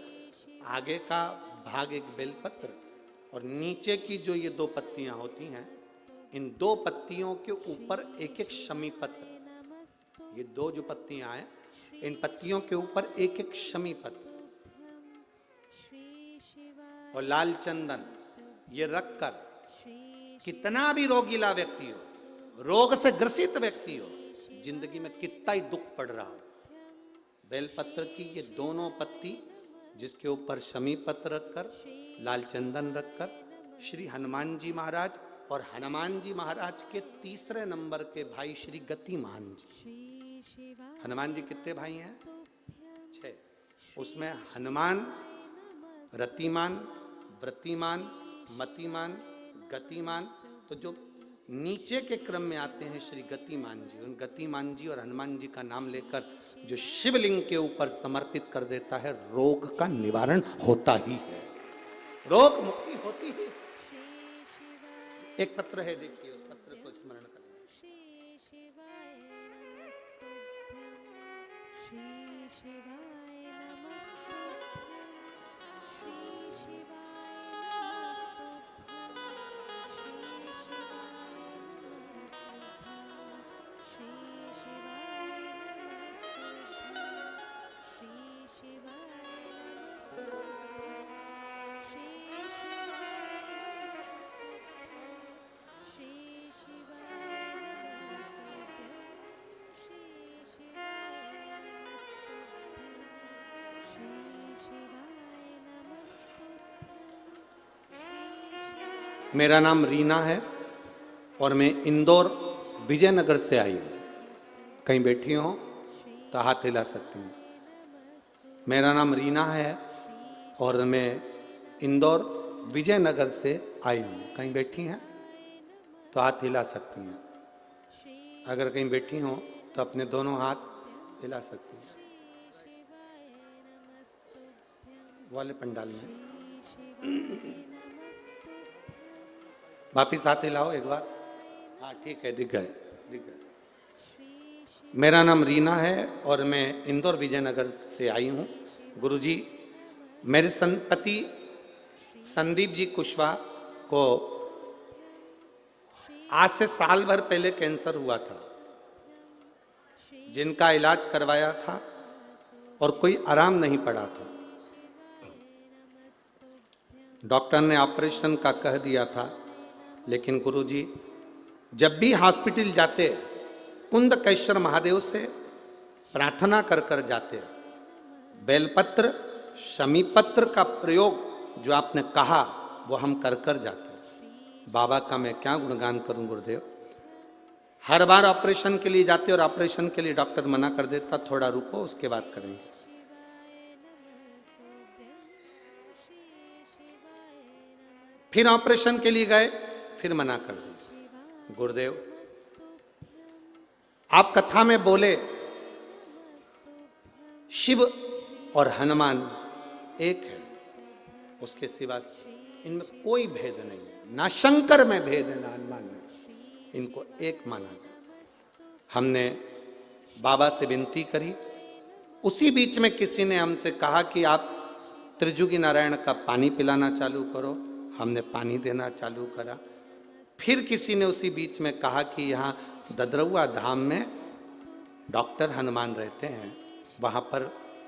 आगे का भाग एक बेलपत्र और नीचे की जो ये दो पत्तियां होती हैं, इन दो पत्तियों के ऊपर एक एक शमी पत्र। ये दो जो पत्तियां हैं, इन पत्तियों के ऊपर एक एक शमी पत्र और लाल चंदन ये रखकर कितना भी रोगीला व्यक्ति हो, रोग से ग्रसित व्यक्ति हो, जिंदगी में कितना ही दुख पड़ रहा हो, बेलपत्र की ये दोनों पत्ती जिसके ऊपर शमी पत्र रखकर, लाल चंदन रखकर, श्री हनुमान जी महाराज और हनुमान जी महाराज के तीसरे नंबर के भाई श्री गतिमान जी। हनुमान जी कितने भाई हैं? 6। उसमें हनुमान, रतिमान, व्रतिमान, मतिमान, गतिमान, तो जो नीचे के क्रम में आते हैं श्री गतिमान जी, उन गतिमान जी और हनुमान जी का नाम लेकर जो शिवलिंग के ऊपर समर्पित कर देता है, रोग का निवारण होता ही है, रोग मुक्ति होती है। एक पत्र है, देखिए उस पत्र को स्मरण करें। मेरा नाम रीना है और मैं इंदौर विजयनगर से आई हूँ। कहीं बैठी हो तो हाथ हिला सकती हूँ। मेरा नाम रीना है और मैं इंदौर विजयनगर से आई हूँ। कहीं बैठी हैं तो हाथ हिला सकती हैं। अगर कहीं बैठी हो तो अपने दोनों हाथ हिला सकती हैं। वाले पंडाल में। वापिस हाथ हिलाओ एक बार। हाँ ठीक है, दिख गए, दिख गए। मेरा नाम रीना है और मैं इंदौर विजयनगर से आई हूँ। गुरुजी, मेरे पति संदीप जी कुशवाहा को आज से साल भर पहले कैंसर हुआ था, जिनका इलाज करवाया था और कोई आराम नहीं पड़ा था। डॉक्टर ने ऑपरेशन का कह दिया था, लेकिन गुरुजी जब भी हॉस्पिटल जाते कुंदकेश्वर महादेव से प्रार्थना कर कर जाते। बेलपत्र शमीपत्र का प्रयोग जो आपने कहा वो हम कर कर जाते। बाबा का मैं क्या गुणगान करूं गुरुदेव। हर बार ऑपरेशन के लिए जाते और ऑपरेशन के लिए डॉक्टर मना कर देता, थोड़ा रुको उसके बाद करेंगे। फिर ऑपरेशन के लिए गए, फिर मना कर दिया। गुरुदेव आप कथा में बोले शिव और हनुमान एक है, उसके सिवा इनमें कोई भेद नहीं है। ना शंकर में भेद है ना हनुमान में, इनको एक माना गया। हमने बाबा से विनती करी, उसी बीच में किसी ने हमसे कहा कि आप त्रिजुगी नारायण का पानी पिलाना चालू करो। हमने पानी देना चालू करा। फिर किसी ने उसी बीच में कहा कि यहाँ ददरौआ धाम में डॉक्टर हनुमान रहते हैं, वहाँ पर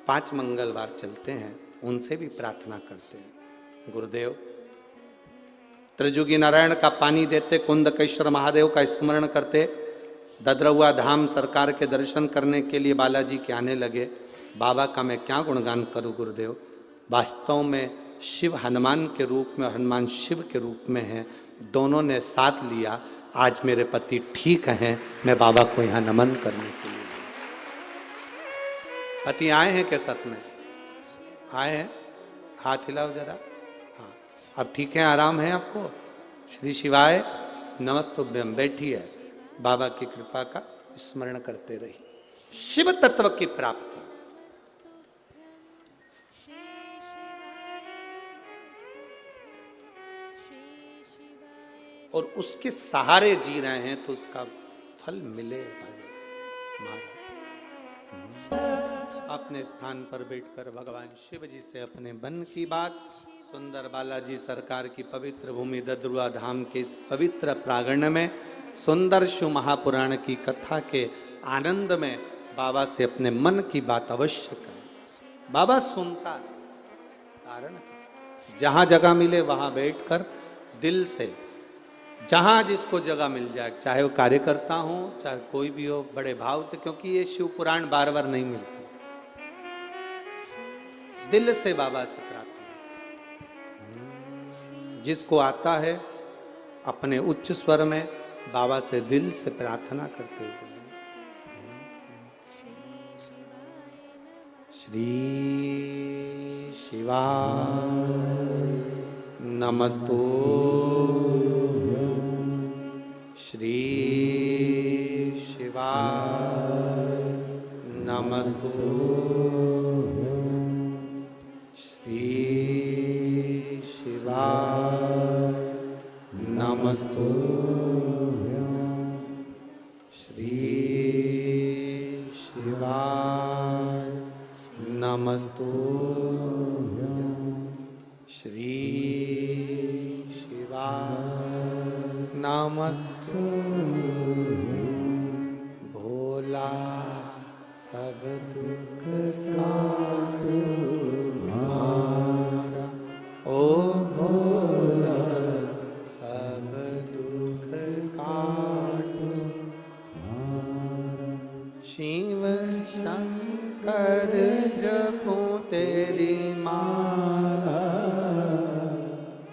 5 मंगलवार चलते हैं, उनसे भी प्रार्थना करते हैं। गुरुदेव त्रिजुगी नारायण का पानी देते, कुंदकेश्वर महादेव का स्मरण करते, ददरौआ धाम सरकार के दर्शन करने के लिए बालाजी के आने लगे। बाबा का मैं क्या गुणगान करूं गुरुदेव। वास्तव में शिव हनुमान के रूप में और हनुमान शिव के रूप में है, दोनों ने साथ लिया। आज मेरे पति ठीक हैं, मैं बाबा को यहाँ नमन करने के लिए। पति आए हैं क्या सत में? आए हैं? हाथ हिलाओ जरा। हाँ अब ठीक है, आराम है आपको? श्री शिवाय नमस्तुभ्यम। बैठिए, बाबा की कृपा का स्मरण करते रहिए। शिव तत्व की प्राप्ति और उसके सहारे जी रहे हैं तो उसका फल मिलेगा। अपने स्थान पर बैठकर भगवान शिव जी से अपने मन की बात, सुंदर बालाजी सरकार की पवित्र भूमि ददरुआ धाम के इस पवित्र प्रांगण में सुंदर शिव महापुराण की कथा के आनंद में बाबा से अपने मन की बात अवश्य करें। बाबा सुनता है, कारण जहाँ जगह मिले वहाँ बैठकर दिल से, जहाँ जिसको जगह मिल जाए, चाहे वो कार्यकर्ता हो चाहे कोई भी हो, बड़े भाव से, क्योंकि ये शिव पुराण बार बार नहीं मिलते। दिल से बाबा से प्रार्थना, जिसको आता है अपने उच्च स्वर में बाबा से दिल से प्रार्थना करते हुए। श्री शिवाय नमस्तु, श्री शिवाय नमस्तु, श्री शिवाय नमस्तु, श्री शिवाय नमस्तु, श्री शिवाय नमस्तु। भोला सब दुख काटो हमारा, ओ भोला सब दुख काटो हमारा। शिव शंकर जपो तेरी माला,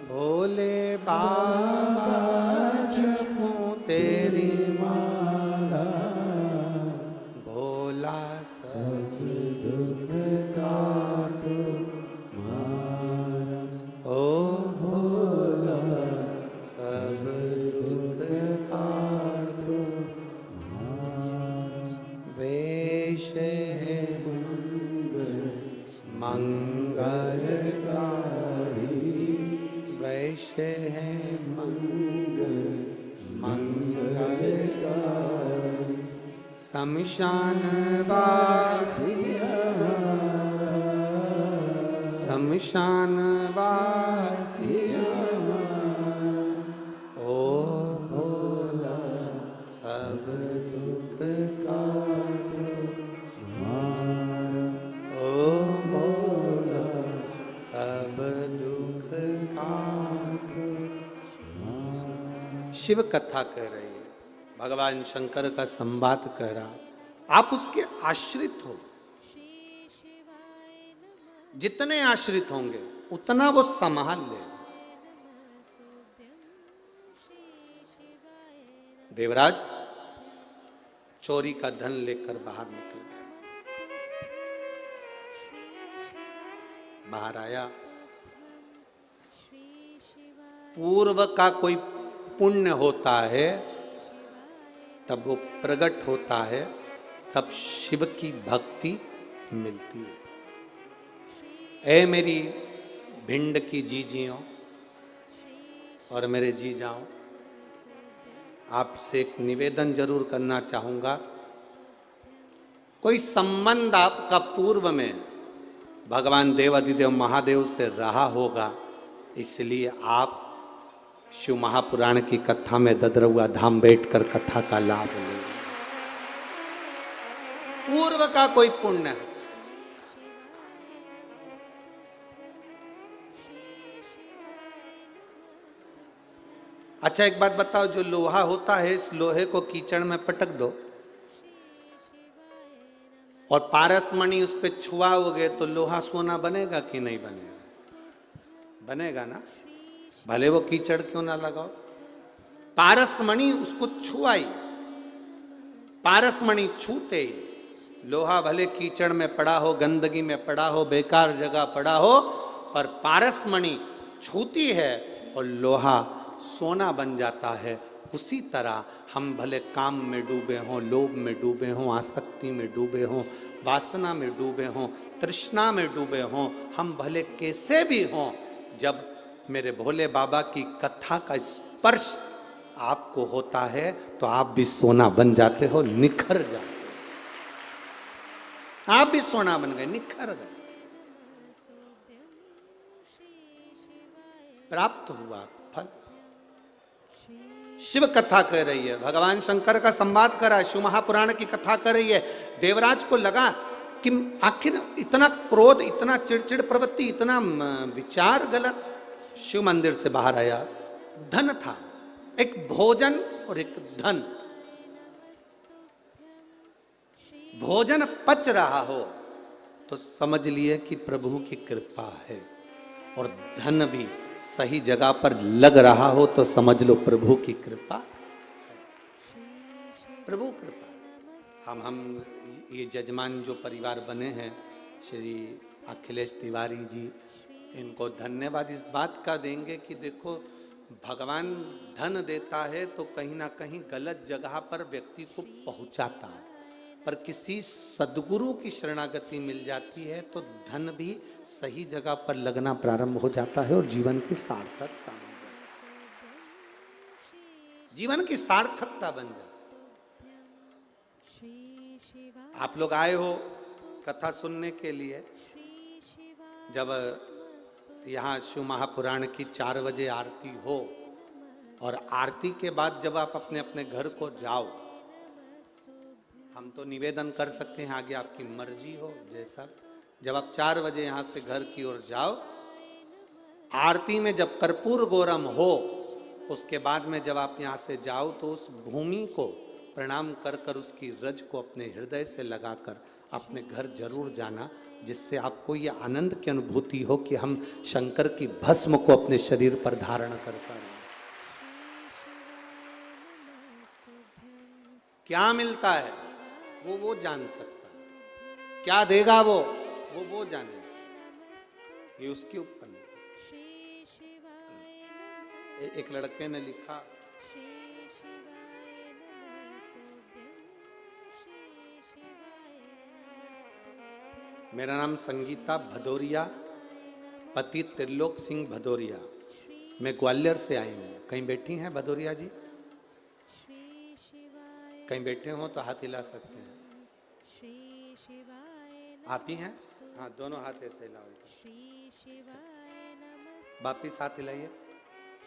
भोले बाबा जपो तेरी से है मंगल मंगलकारी, शमशान वासी शमशान वासी ओ भोला सब दुख काटो ओ भोला सब दुख काटो। शिव कथा कह रही है, भगवान शंकर का संवाद कह रहा, आप उसके आश्रित हो। जितने आश्रित होंगे उतना वो संभाल लेगा। देवराज चोरी का धन लेकर बाहर निकल गया। बाहर आया, पूर्व का कोई पुण्य होता है तब वो प्रकट होता है, तब शिव की भक्ति मिलती है। ऐ मेरी भिंड की जीजियों और मेरे जी जाओ, आपसे एक निवेदन जरूर करना चाहूंगा। कोई संबंध आपका पूर्व में भगवान देवाधिदेव महादेव से रहा होगा, इसलिए आप शिव महापुराण की कथा में ददरुआ धाम बैठकर कथा का लाभ लें। पूर्व का कोई पुण्य है। अच्छा एक बात बताओ, जो लोहा होता है इस लोहे को कीचड़ में पटक दो और पारस मणि उस पर छुआओगे तो लोहा सोना बनेगा कि नहीं बनेगा? बनेगा ना, भले वो कीचड़ क्यों ना लगाओ। पारस मणि उसको छुआई, पारस मणि छूते ही लोहा भले कीचड़ में पड़ा हो, गंदगी में पड़ा हो, बेकार जगह पड़ा हो, पर पारस मणि छूती है और लोहा सोना बन जाता है। उसी तरह हम भले काम में डूबे हों, लोभ में डूबे हों, आसक्ति में डूबे हों, वासना में डूबे हों, तृष्णा में डूबे हों, हम भले कैसे भी हों, जब मेरे भोले बाबा की कथा का स्पर्श आपको होता है तो आप भी सोना बन जाते हो, निखर जाते हो। आप भी सोना बन गए, निखर गए, प्राप्त हुआ फल। शिव कथा कह रही है, भगवान शंकर का संवाद कर रहा है, शिव महापुराण की कथा कर रही है। देवराज को लगा कि आखिर इतना क्रोध, इतना चिड़चिड़ प्रवृत्ति, इतना विचार गलत। शिव मंदिर से बाहर आया, धन था, एक भोजन और एक धन। भोजन पच रहा हो तो समझ लिए कि प्रभु की कृपा है, और धन भी सही जगह पर लग रहा हो तो समझ लो प्रभु की कृपा, प्रभु कृपा। हम ये जजमान जो परिवार बने हैं, श्री अखिलेश तिवारी जी, इनको धन्यवाद इस बात का देंगे कि देखो भगवान धन देता है तो कहीं ना कहीं गलत जगह पर व्यक्ति को पहुंचाता है, पर किसी सद्गुरु की शरणागति मिल जाती है तो धन भी सही जगह पर लगना प्रारंभ हो जाता है और जीवन की सार्थकता बन जाती है, जीवन की सार्थकता बन जाती है। आप लोग आए हो कथा सुनने के लिए, जब यहाँ शिव महापुराण की 4 बजे आरती हो और आरती के बाद जब आप अपने अपने घर को जाओ, हम तो निवेदन कर सकते हैं, आगे आपकी मर्जी हो जैसा। जब आप 4 बजे यहाँ से घर की ओर जाओ, आरती में जब कर्पूर गौरम हो, उसके बाद में जब आप यहाँ से जाओ तो उस भूमि को प्रणाम कर कर उसकी रज को अपने हृदय से लगाकर अपने घर जरूर जाना, जिससे आपको ये आनंद की अनुभूति हो कि हम शंकर की भस्म को अपने शरीर पर धारण कर पा रहे हैं। क्या मिलता है वो जान सकता है, क्या देगा वो जाने, ये उसके ऊपर नहीं। एक लड़के ने लिखा, मेरा नाम संगीता भदौरिया, पति त्रिलोक सिंह भदौरिया, मैं ग्वालियर से आई हूँ। कहीं बैठी हैं भदौरिया जी? श्री शिवाय कहीं बैठे हो तो हाथ हिला सकते हैं। श्री शिवाय आप ही हैं? हाँ, दोनों हाथ ऐसे हिलाओ। श्री शिवाय नमस्ते वापिस हाथ हिलाइए।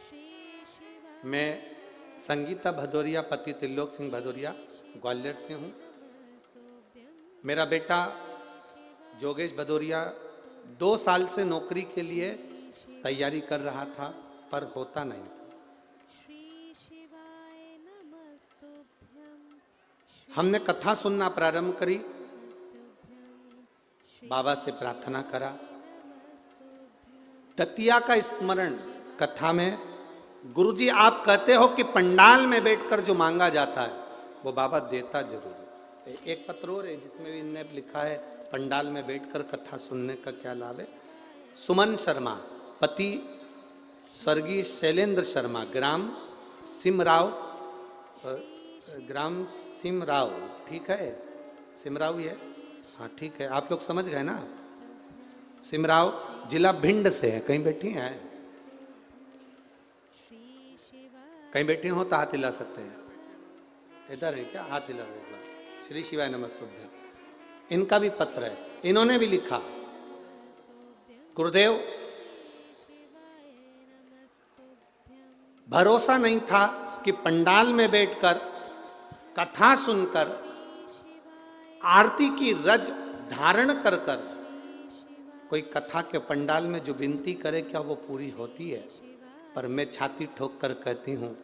श्री शिवाय मैं संगीता भदौरिया, पति त्रिलोक सिंह भदौरिया, ग्वालियर से हूँ। मेरा बेटा जोगेश भदौरिया 2 साल से नौकरी के लिए तैयारी कर रहा था, पर होता नहीं था। श्री शिवाय नमस्तुभ्यं हमने कथा सुनना प्रारंभ करी, बाबा से प्रार्थना करा। दतिया का स्मरण कथा में, गुरुजी आप कहते हो कि पंडाल में बैठकर जो मांगा जाता है वो बाबा देता जरूर है। एक पत्र और है जिसमें भी इनने लिखा है पंडाल में बैठकर कथा सुनने का क्या लाभ है। सुमन शर्मा, पति स्वर्गीय शैलेंद्र शर्मा, ग्राम सिमराव, ठीक है, सिमराव ही है, हाँ ठीक है, आप लोग समझ गए ना। सिमराव जिला भिंड से है। कहीं बैठी हैं? कहीं बैठे हो तो हाथ हिला सकते हैं। इधर है क्या? हाथ हिला एक बार। श्री शिवाय नमस्तुभ्यं। इनका भी पत्र है, इन्होंने भी लिखा, गुरुदेव भरोसा नहीं था कि पंडाल में बैठकर कथा सुनकर आरती की रज धारण कर कर कोई कथा के पंडाल में जो विनती करे क्या वो पूरी होती है। पर मैं छाती ठोक कर कहती हूँ,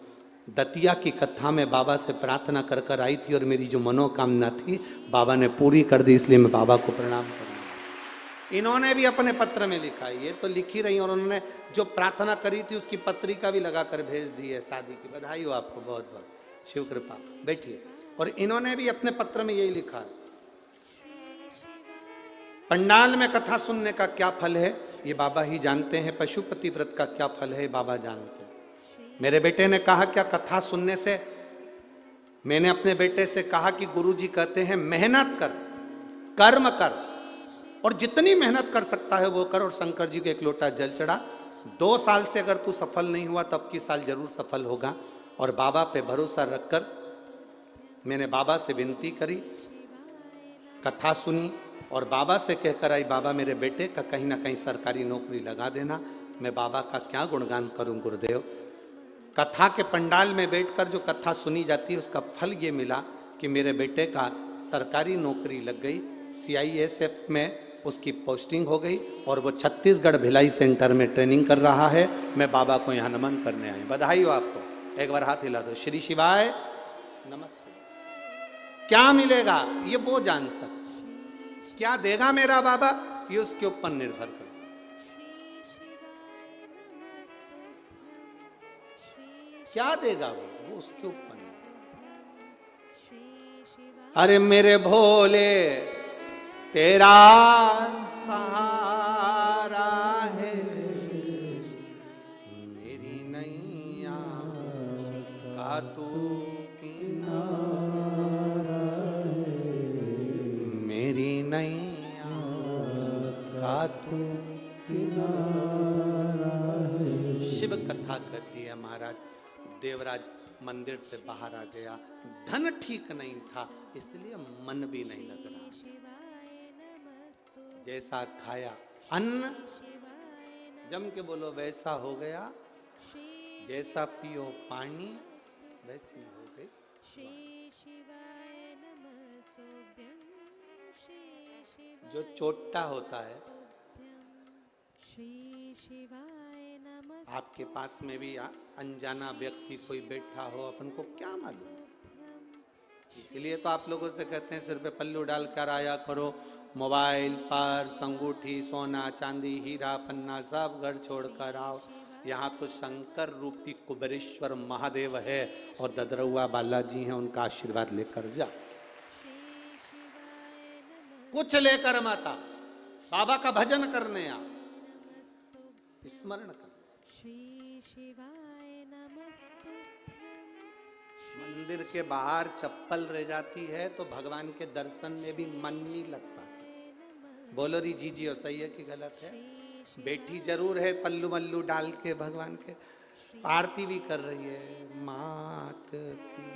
दतिया की कथा में बाबा से प्रार्थना कर कर आई थी और मेरी जो मनोकामना थी बाबा ने पूरी कर दी, इसलिए मैं बाबा को प्रणाम करता हूँ। इन्होंने भी अपने पत्र में लिखा है, ये तो लिख ही रही और उन्होंने जो प्रार्थना करी थी उसकी पत्रिका भी लगा कर भेज दी है। शादी की बधाई हो आपको, बहुत बहुत शिव कृपा। बैठिए। और इन्होंने भी अपने पत्र में यही लिखा है, पंडाल में कथा सुनने का क्या फल है ये बाबा ही जानते हैं, पशुपति व्रत का क्या फल है बाबा जानते हैं। मेरे बेटे ने कहा क्या कथा सुनने से, मैंने अपने बेटे से कहा कि गुरुजी कहते हैं मेहनत कर, कर्म कर, और जितनी मेहनत कर सकता है वो कर। और शंकर जी को 1 लोटा जल चढ़ा। 2 साल से अगर तू सफल नहीं हुआ तो अब की साल जरूर सफल होगा। और बाबा पे भरोसा रखकर मैंने बाबा से विनती करी, कथा सुनी और बाबा से कहकर आई, बाबा मेरे बेटे का कहीं ना कहीं सरकारी नौकरी लगा देना। मैं बाबा का क्या गुणगान करूं गुरुदेव। कथा के पंडाल में बैठकर जो कथा सुनी जाती है उसका फल ये मिला कि मेरे बेटे का सरकारी नौकरी लग गई, CISF में उसकी पोस्टिंग हो गई और वो छत्तीसगढ़ भिलाई सेंटर में ट्रेनिंग कर रहा है। मैं बाबा को यहाँ नमन करने आई। बधाई हो आपको, एक बार हाथ हिला दो। श्री शिवाय नमस्ते। क्या मिलेगा ये वो जान सकते, क्या देगा मेरा बाबा ये उसके ऊपर निर्भर करता। क्या देगा वो उसके ऊपर। अरे मेरे भोले तेरा सहारा है, मेरी नैया का तू किनारा है, मेरी नैया का तू किनारा है। शिव कथा कहती है महाराज, देवराज मंदिर से बाहर आ गया, धन ठीक नहीं था इसलिए मन भी नहीं लग रहा। जैसा खाया अन्न, जम के बोलो वैसा हो गया, जैसा पियो पानी वैसी हो गई। जो चोट्टा होता है, आपके पास में भी अनजाना व्यक्ति कोई बैठा हो, अपन को क्या मालूम। इसलिए तो आप लोगों से कहते हैं सिर पे पल्लू डाल कर आया करो, मोबाइल पर्स अंगूठी सोना चांदी हीरा पन्ना सब घर छोड़ कर आओ। यहाँ तो शंकर रूपी कुबेरेश्वर महादेव है और ददरुआ बालाजी हैं, उनका आशीर्वाद लेकर जा। कुछ लेकर माता बाबा का भजन करने आ, स्मरण कर। मंदिर के बाहर चप्पल रह जाती है तो भगवान के दर्शन में भी मन नहीं लगता। बोलो री जी जी, सही है कि गलत है? बेटी जरूर है पल्लू मल्लू डाल के भगवान के, आरती भी कर रही है। मात पिता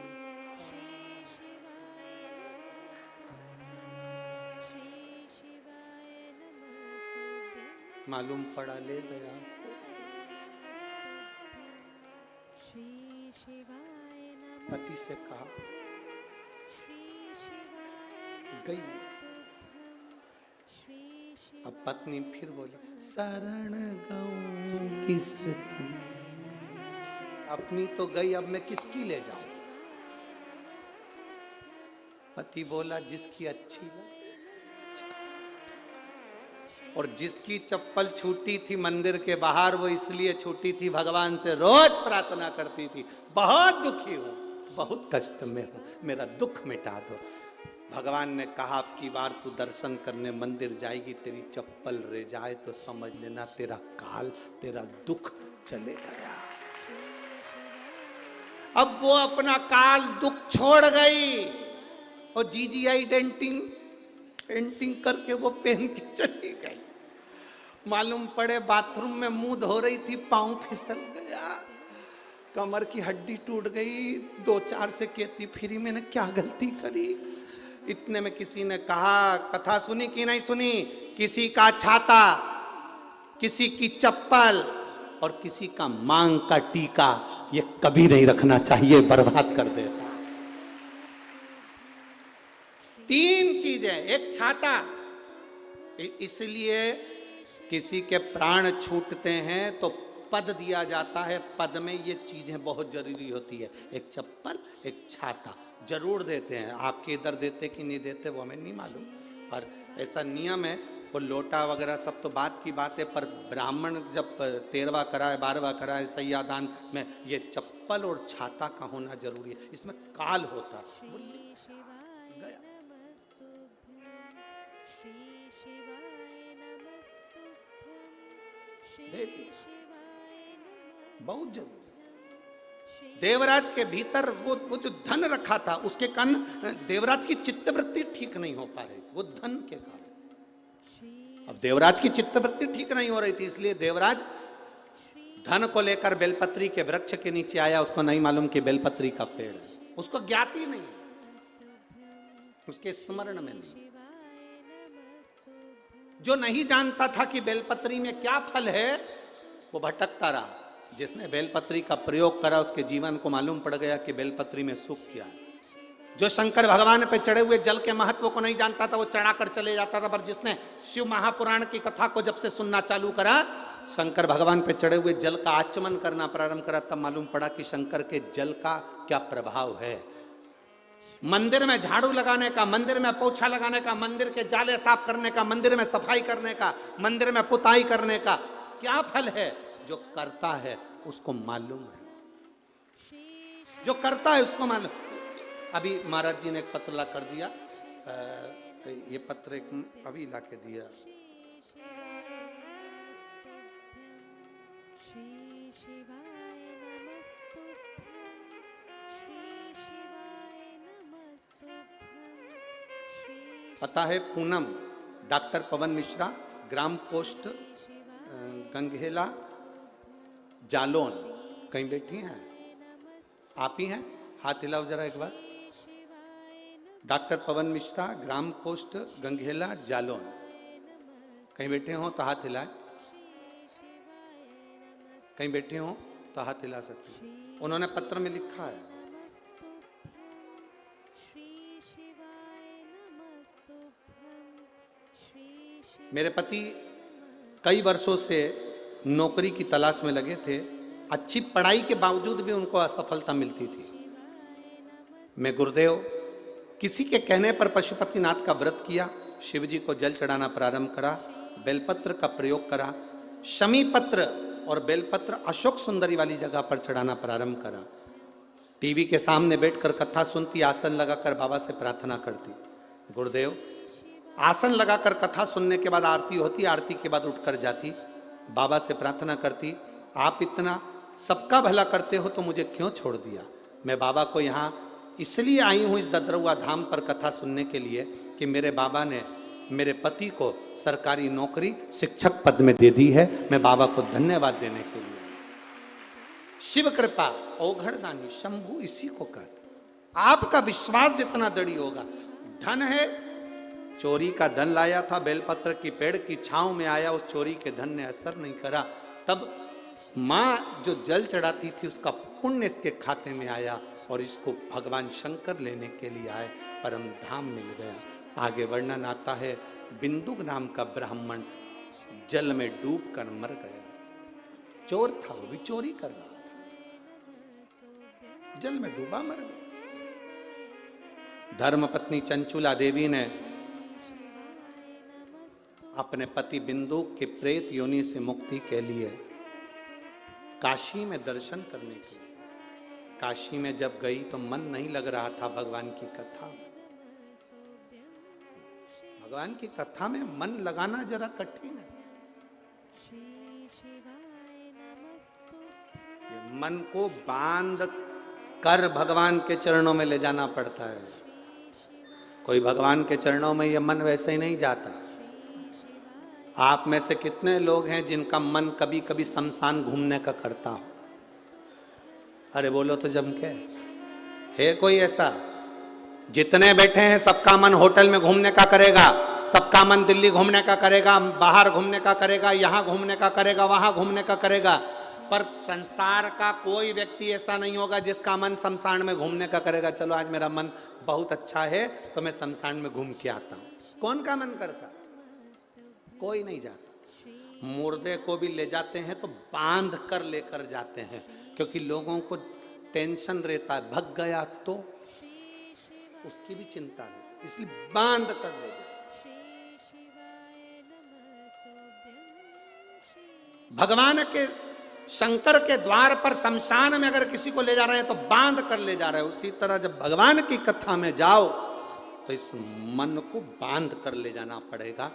मालूम पड़ा ले गया। पति से कहा गई। अब पत्नी फिर बोली शरण गऊं किसकी, अपनी तो गई अब मैं किसकी ले जाऊं। पति बोला जिसकी अच्छी लगे। और जिसकी चप्पल छूटी थी मंदिर के बाहर, वो इसलिए छूटी थी भगवान से रोज प्रार्थना करती थी, बहुत दुखी हूं, बहुत कष्ट में हूं, मेरा दुख मिटा दो। भगवान ने कहा अब की बार तू दर्शन करने मंदिर जाएगी, तेरी चप्पल रह जाए तो समझ लेना तेरा काल, तेरा दुख चले गया। अब वो अपना काल दुख छोड़ गई और जीजीआई पेंटिंग करके वो पहन के चली गई। मालूम पड़े बाथरूम में मुंह धो रही थी, पांव फिसल गया, कमर की हड्डी टूट गई। 2-4 से कहती फिरी मैंने क्या गलती करी। इतने में किसी ने कहा कथा सुनी कि नहीं सुनी, किसी का छाता, किसी की चप्पल और किसी का मांग का टीका ये कभी नहीं रखना चाहिए, बर्बाद कर देता। 3 चीजें, एक छाता, इसलिए किसी के प्राण छूटते हैं तो पद दिया जाता है, पद में ये चीजें बहुत जरूरी होती है, एक चप्पल एक छाता जरूर देते हैं। आपके इधर देते कि नहीं देते वो हमें नहीं मालूम, पर ऐसा नियम है। वो लोटा वगैरह सब तो बात की बात है, पर ब्राह्मण जब 13वां कराए 12वां कराए सैयादान में ये चप्पल और छाता का होना जरूरी है, इसमें काल होता है। बहुत जरूरी। देवराज के भीतर वो जो धन रखा था उसके कारण देवराज की चित्तवृत्ति ठीक नहीं हो पा रही, वो धन के कारण। अब देवराज की चित्तवृत्ति ठीक नहीं हो रही थी, इसलिए देवराज धन को लेकर बेलपत्री के वृक्ष के नीचे आया। उसको नहीं मालूम कि बेलपत्री का पेड़ है, उसको ज्ञात ही नहीं, उसके स्मरण में नहीं। जो नहीं जानता था कि बेलपत्री में क्या फल है वो भटकता रहा। जिसने बेलपत्री का प्रयोग करा उसके जीवन को मालूम पड़ गया कि बेलपत्री में सुख क्या है। जो शंकर भगवान पे चढ़े हुए जल के महत्व को नहीं जानता था वो चढ़ाकर चले जाता था, पर जिसने शिव महापुराण की कथा को जब से सुनना चालू करा, शंकर भगवान पे चढ़े हुए जल का आचमन करना प्रारंभ करा, तब मालूम पड़ा कि शंकर के जल का क्या प्रभाव है। मंदिर में झाड़ू लगाने का, मंदिर में पोछा लगाने का, मंदिर के जाले साफ करने का, मंदिर में सफाई करने का, मंदिर में पुताई करने का क्या फल है, जो करता है उसको मालूम है, जो करता है उसको मालूम। अभी महाराज जी ने एक पत्र ला कर दिया, ये पत्र एक अभी ला के दिया। पता है पूनम, डॉक्टर पवन मिश्रा, ग्राम पोस्ट गंगहेला जालोन। कहीं बैठी हैं आप ही हैं, हाथ हिलाओ जरा एक बार। डॉक्टर पवन मिश्रा, ग्राम पोस्ट गंगहेला जालोन। कहीं बैठे हो तो हाथ हिलाए, कहीं बैठे हो तो हाथ हिला सकते। उन्होंने पत्र में लिखा है, मेरे पति कई वर्षों से नौकरी की तलाश में लगे थे, अच्छी पढ़ाई के बावजूद भी उनको असफलता मिलती थी। मैं गुरुदेव किसी के कहने पर पशुपतिनाथ का व्रत किया, शिव जी को जल चढ़ाना प्रारंभ करा, बेलपत्र का प्रयोग करा, शमी पत्र और बेलपत्र अशोक सुंदरी वाली जगह पर चढ़ाना प्रारंभ करा। टीवी के सामने बैठकर कथा सुनती, आसन लगाकर बाबा से प्रार्थना करती। गुरुदेव आसन लगाकर कथा सुनने के बाद आरती होती, आरती के बाद उठकर जाती, बाबा से प्रार्थना करती, आप इतना सबका भला करते हो तो मुझे क्यों छोड़ दिया। मैं बाबा को यहाँ इसलिए आई हूँ इस ददरुआ धाम पर कथा सुनने के लिए कि मेरे बाबा ने मेरे पति को सरकारी नौकरी शिक्षक पद में दे दी है। मैं बाबा को धन्यवाद देने के लिए। शिव कृपा औघड़दानी शंभु इसी को कहते। आपका विश्वास जितना दृढ़ होगा, धन है, चोरी का धन लाया था, बेलपत्र की पेड़ की छांव में आया, उस चोरी के धन ने असर नहीं करा, तब माँ जो जल चढ़ाती थी उसका पुण्य इसके खाते में आया और इसको भगवान शंकर लेने के लिए आए, परम धाम मिल गया। आगे वर्णन आता है, बिंदुक नाम का ब्राह्मण जल में डूब कर मर गया। चोर था, वो भी चोरी कर रहा था, जल में डूबा मर गया। धर्मपत्नी चंचुला देवी ने अपने पति बिंदुक के प्रेत योनि से मुक्ति के लिए काशी में दर्शन करने के लिए, काशी में जब गई तो मन नहीं लग रहा था भगवान की कथा में। भगवान की कथा में मन लगाना जरा कठिन है। ये मन को बांध कर भगवान के चरणों में ले जाना पड़ता है। कोई भगवान के चरणों में ये मन वैसे ही नहीं जाता। आप में से कितने लोग हैं जिनका मन कभी कभी शमशान घूमने का करता हो? अरे बोलो तो जम के, है कोई ऐसा? जितने बैठे हैं सबका मन होटल में घूमने का करेगा, सबका मन दिल्ली घूमने का करेगा, बाहर घूमने का करेगा, यहाँ घूमने का करेगा, वहां घूमने का करेगा, पर संसार का कोई व्यक्ति ऐसा नहीं होगा जिसका मन शमशान में घूमने का करेगा। चलो आज मेरा मन बहुत अच्छा है तो मैं शमशान में घूम के आता हूं। कौन का मन करता? कोई नहीं जाता। मुर्दे को भी ले जाते हैं तो बांध कर लेकर जाते हैं, क्योंकि लोगों को टेंशन रहता है, भग गया तो उसकी भी चिंता है, इसलिए बांध कर ले जाते। भगवान के शंकर के द्वार पर शमशान में अगर किसी को ले जा रहे हैं तो बांध कर ले जा रहे हैं। उसी तरह जब भगवान की कथा में जाओ तो इस मन को बांध कर ले जाना पड़ेगा।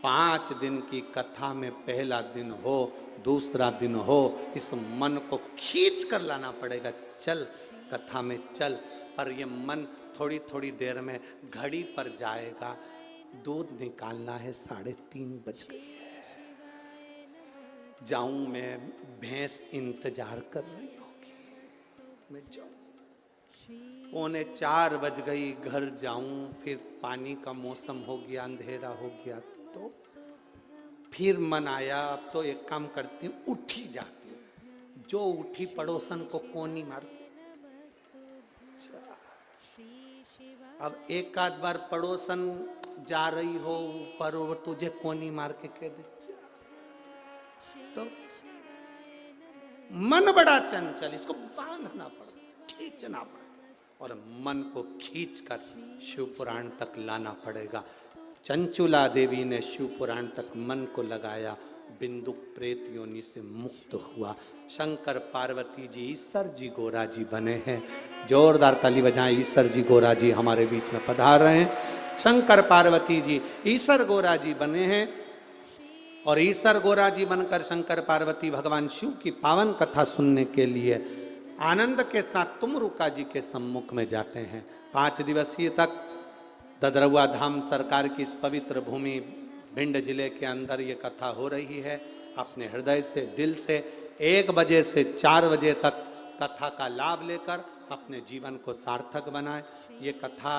5 दिन की कथा में पहला दिन हो, दूसरा दिन हो, इस मन को खींच कर लाना पड़ेगा। चल कथा में चल, पर ये मन थोड़ी थोड़ी देर में घड़ी पर जाएगा। दूध निकालना है, 3:30 बज गई है, जाऊं मैं, भैंस इंतजार कर रही होगी, मैं जाऊं। 3:45 बज गई, घर जाऊं, फिर पानी का मौसम हो गया, अंधेरा हो गया, तो फिर मन आया अब तो एक काम करती हूँ, उठी जाती हूँ। जो उठी पड़ोसन को कोनी मारती। अब एक आध बार पड़ोसन जा रही हो ऊपर और तुझे कोनी मार के कह दे, तो मन बड़ा चंचल, इसको बांधना पड़ेगा, खींचना पड़ेगा, और मन को खींचकर शिव पुराण तक लाना पड़ेगा। चंचुला देवी ने शिव पुराण तक मन को लगाया, बिंदुक प्रेत योनि से मुक्त हुआ। शंकर पार्वती जी ईश्वर जी गोरा जी बने हैं। जोरदार ताली बजाएं, ईश्वर जी गोरा जी हमारे बीच में पधार रहे हैं। शंकर पार्वती जी ईश्वर गोरा जी बने हैं, और ईश्वर गोरा जी बनकर शंकर पार्वती भगवान शिव की पावन कथा सुनने के लिए आनंद के साथ तुमरुका जी के सम्मुख में जाते हैं। 5 दिवसीय तक ददरुआ धाम सरकार की इस पवित्र भूमि भिंड जिले के अंदर ये कथा हो रही है। अपने हृदय से, दिल से 1 बजे से 4 बजे तक कथा का लाभ लेकर अपने जीवन को सार्थक बनाएं। ये कथा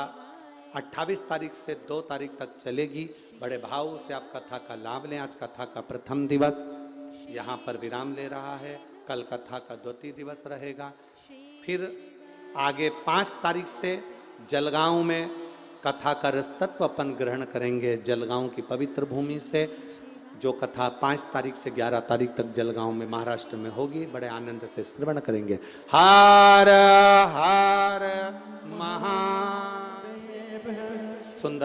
28 तारीख से 2 तारीख तक चलेगी। बड़े भाव से आप कथा का लाभ लें। आज कथा का प्रथम दिवस यहाँ पर विराम ले रहा है, कल कथा का द्वितीय दिवस रहेगा। फिर आगे 5 तारीख से जलगांव में कथा का रसतत्व अपन ग्रहण करेंगे। जलगांव की पवित्र भूमि से जो कथा 5 तारीख से 11 तारीख तक जलगांव में महाराष्ट्र में होगी, बड़े आनंद से श्रवण करेंगे। हर हर महादेव। सुंदर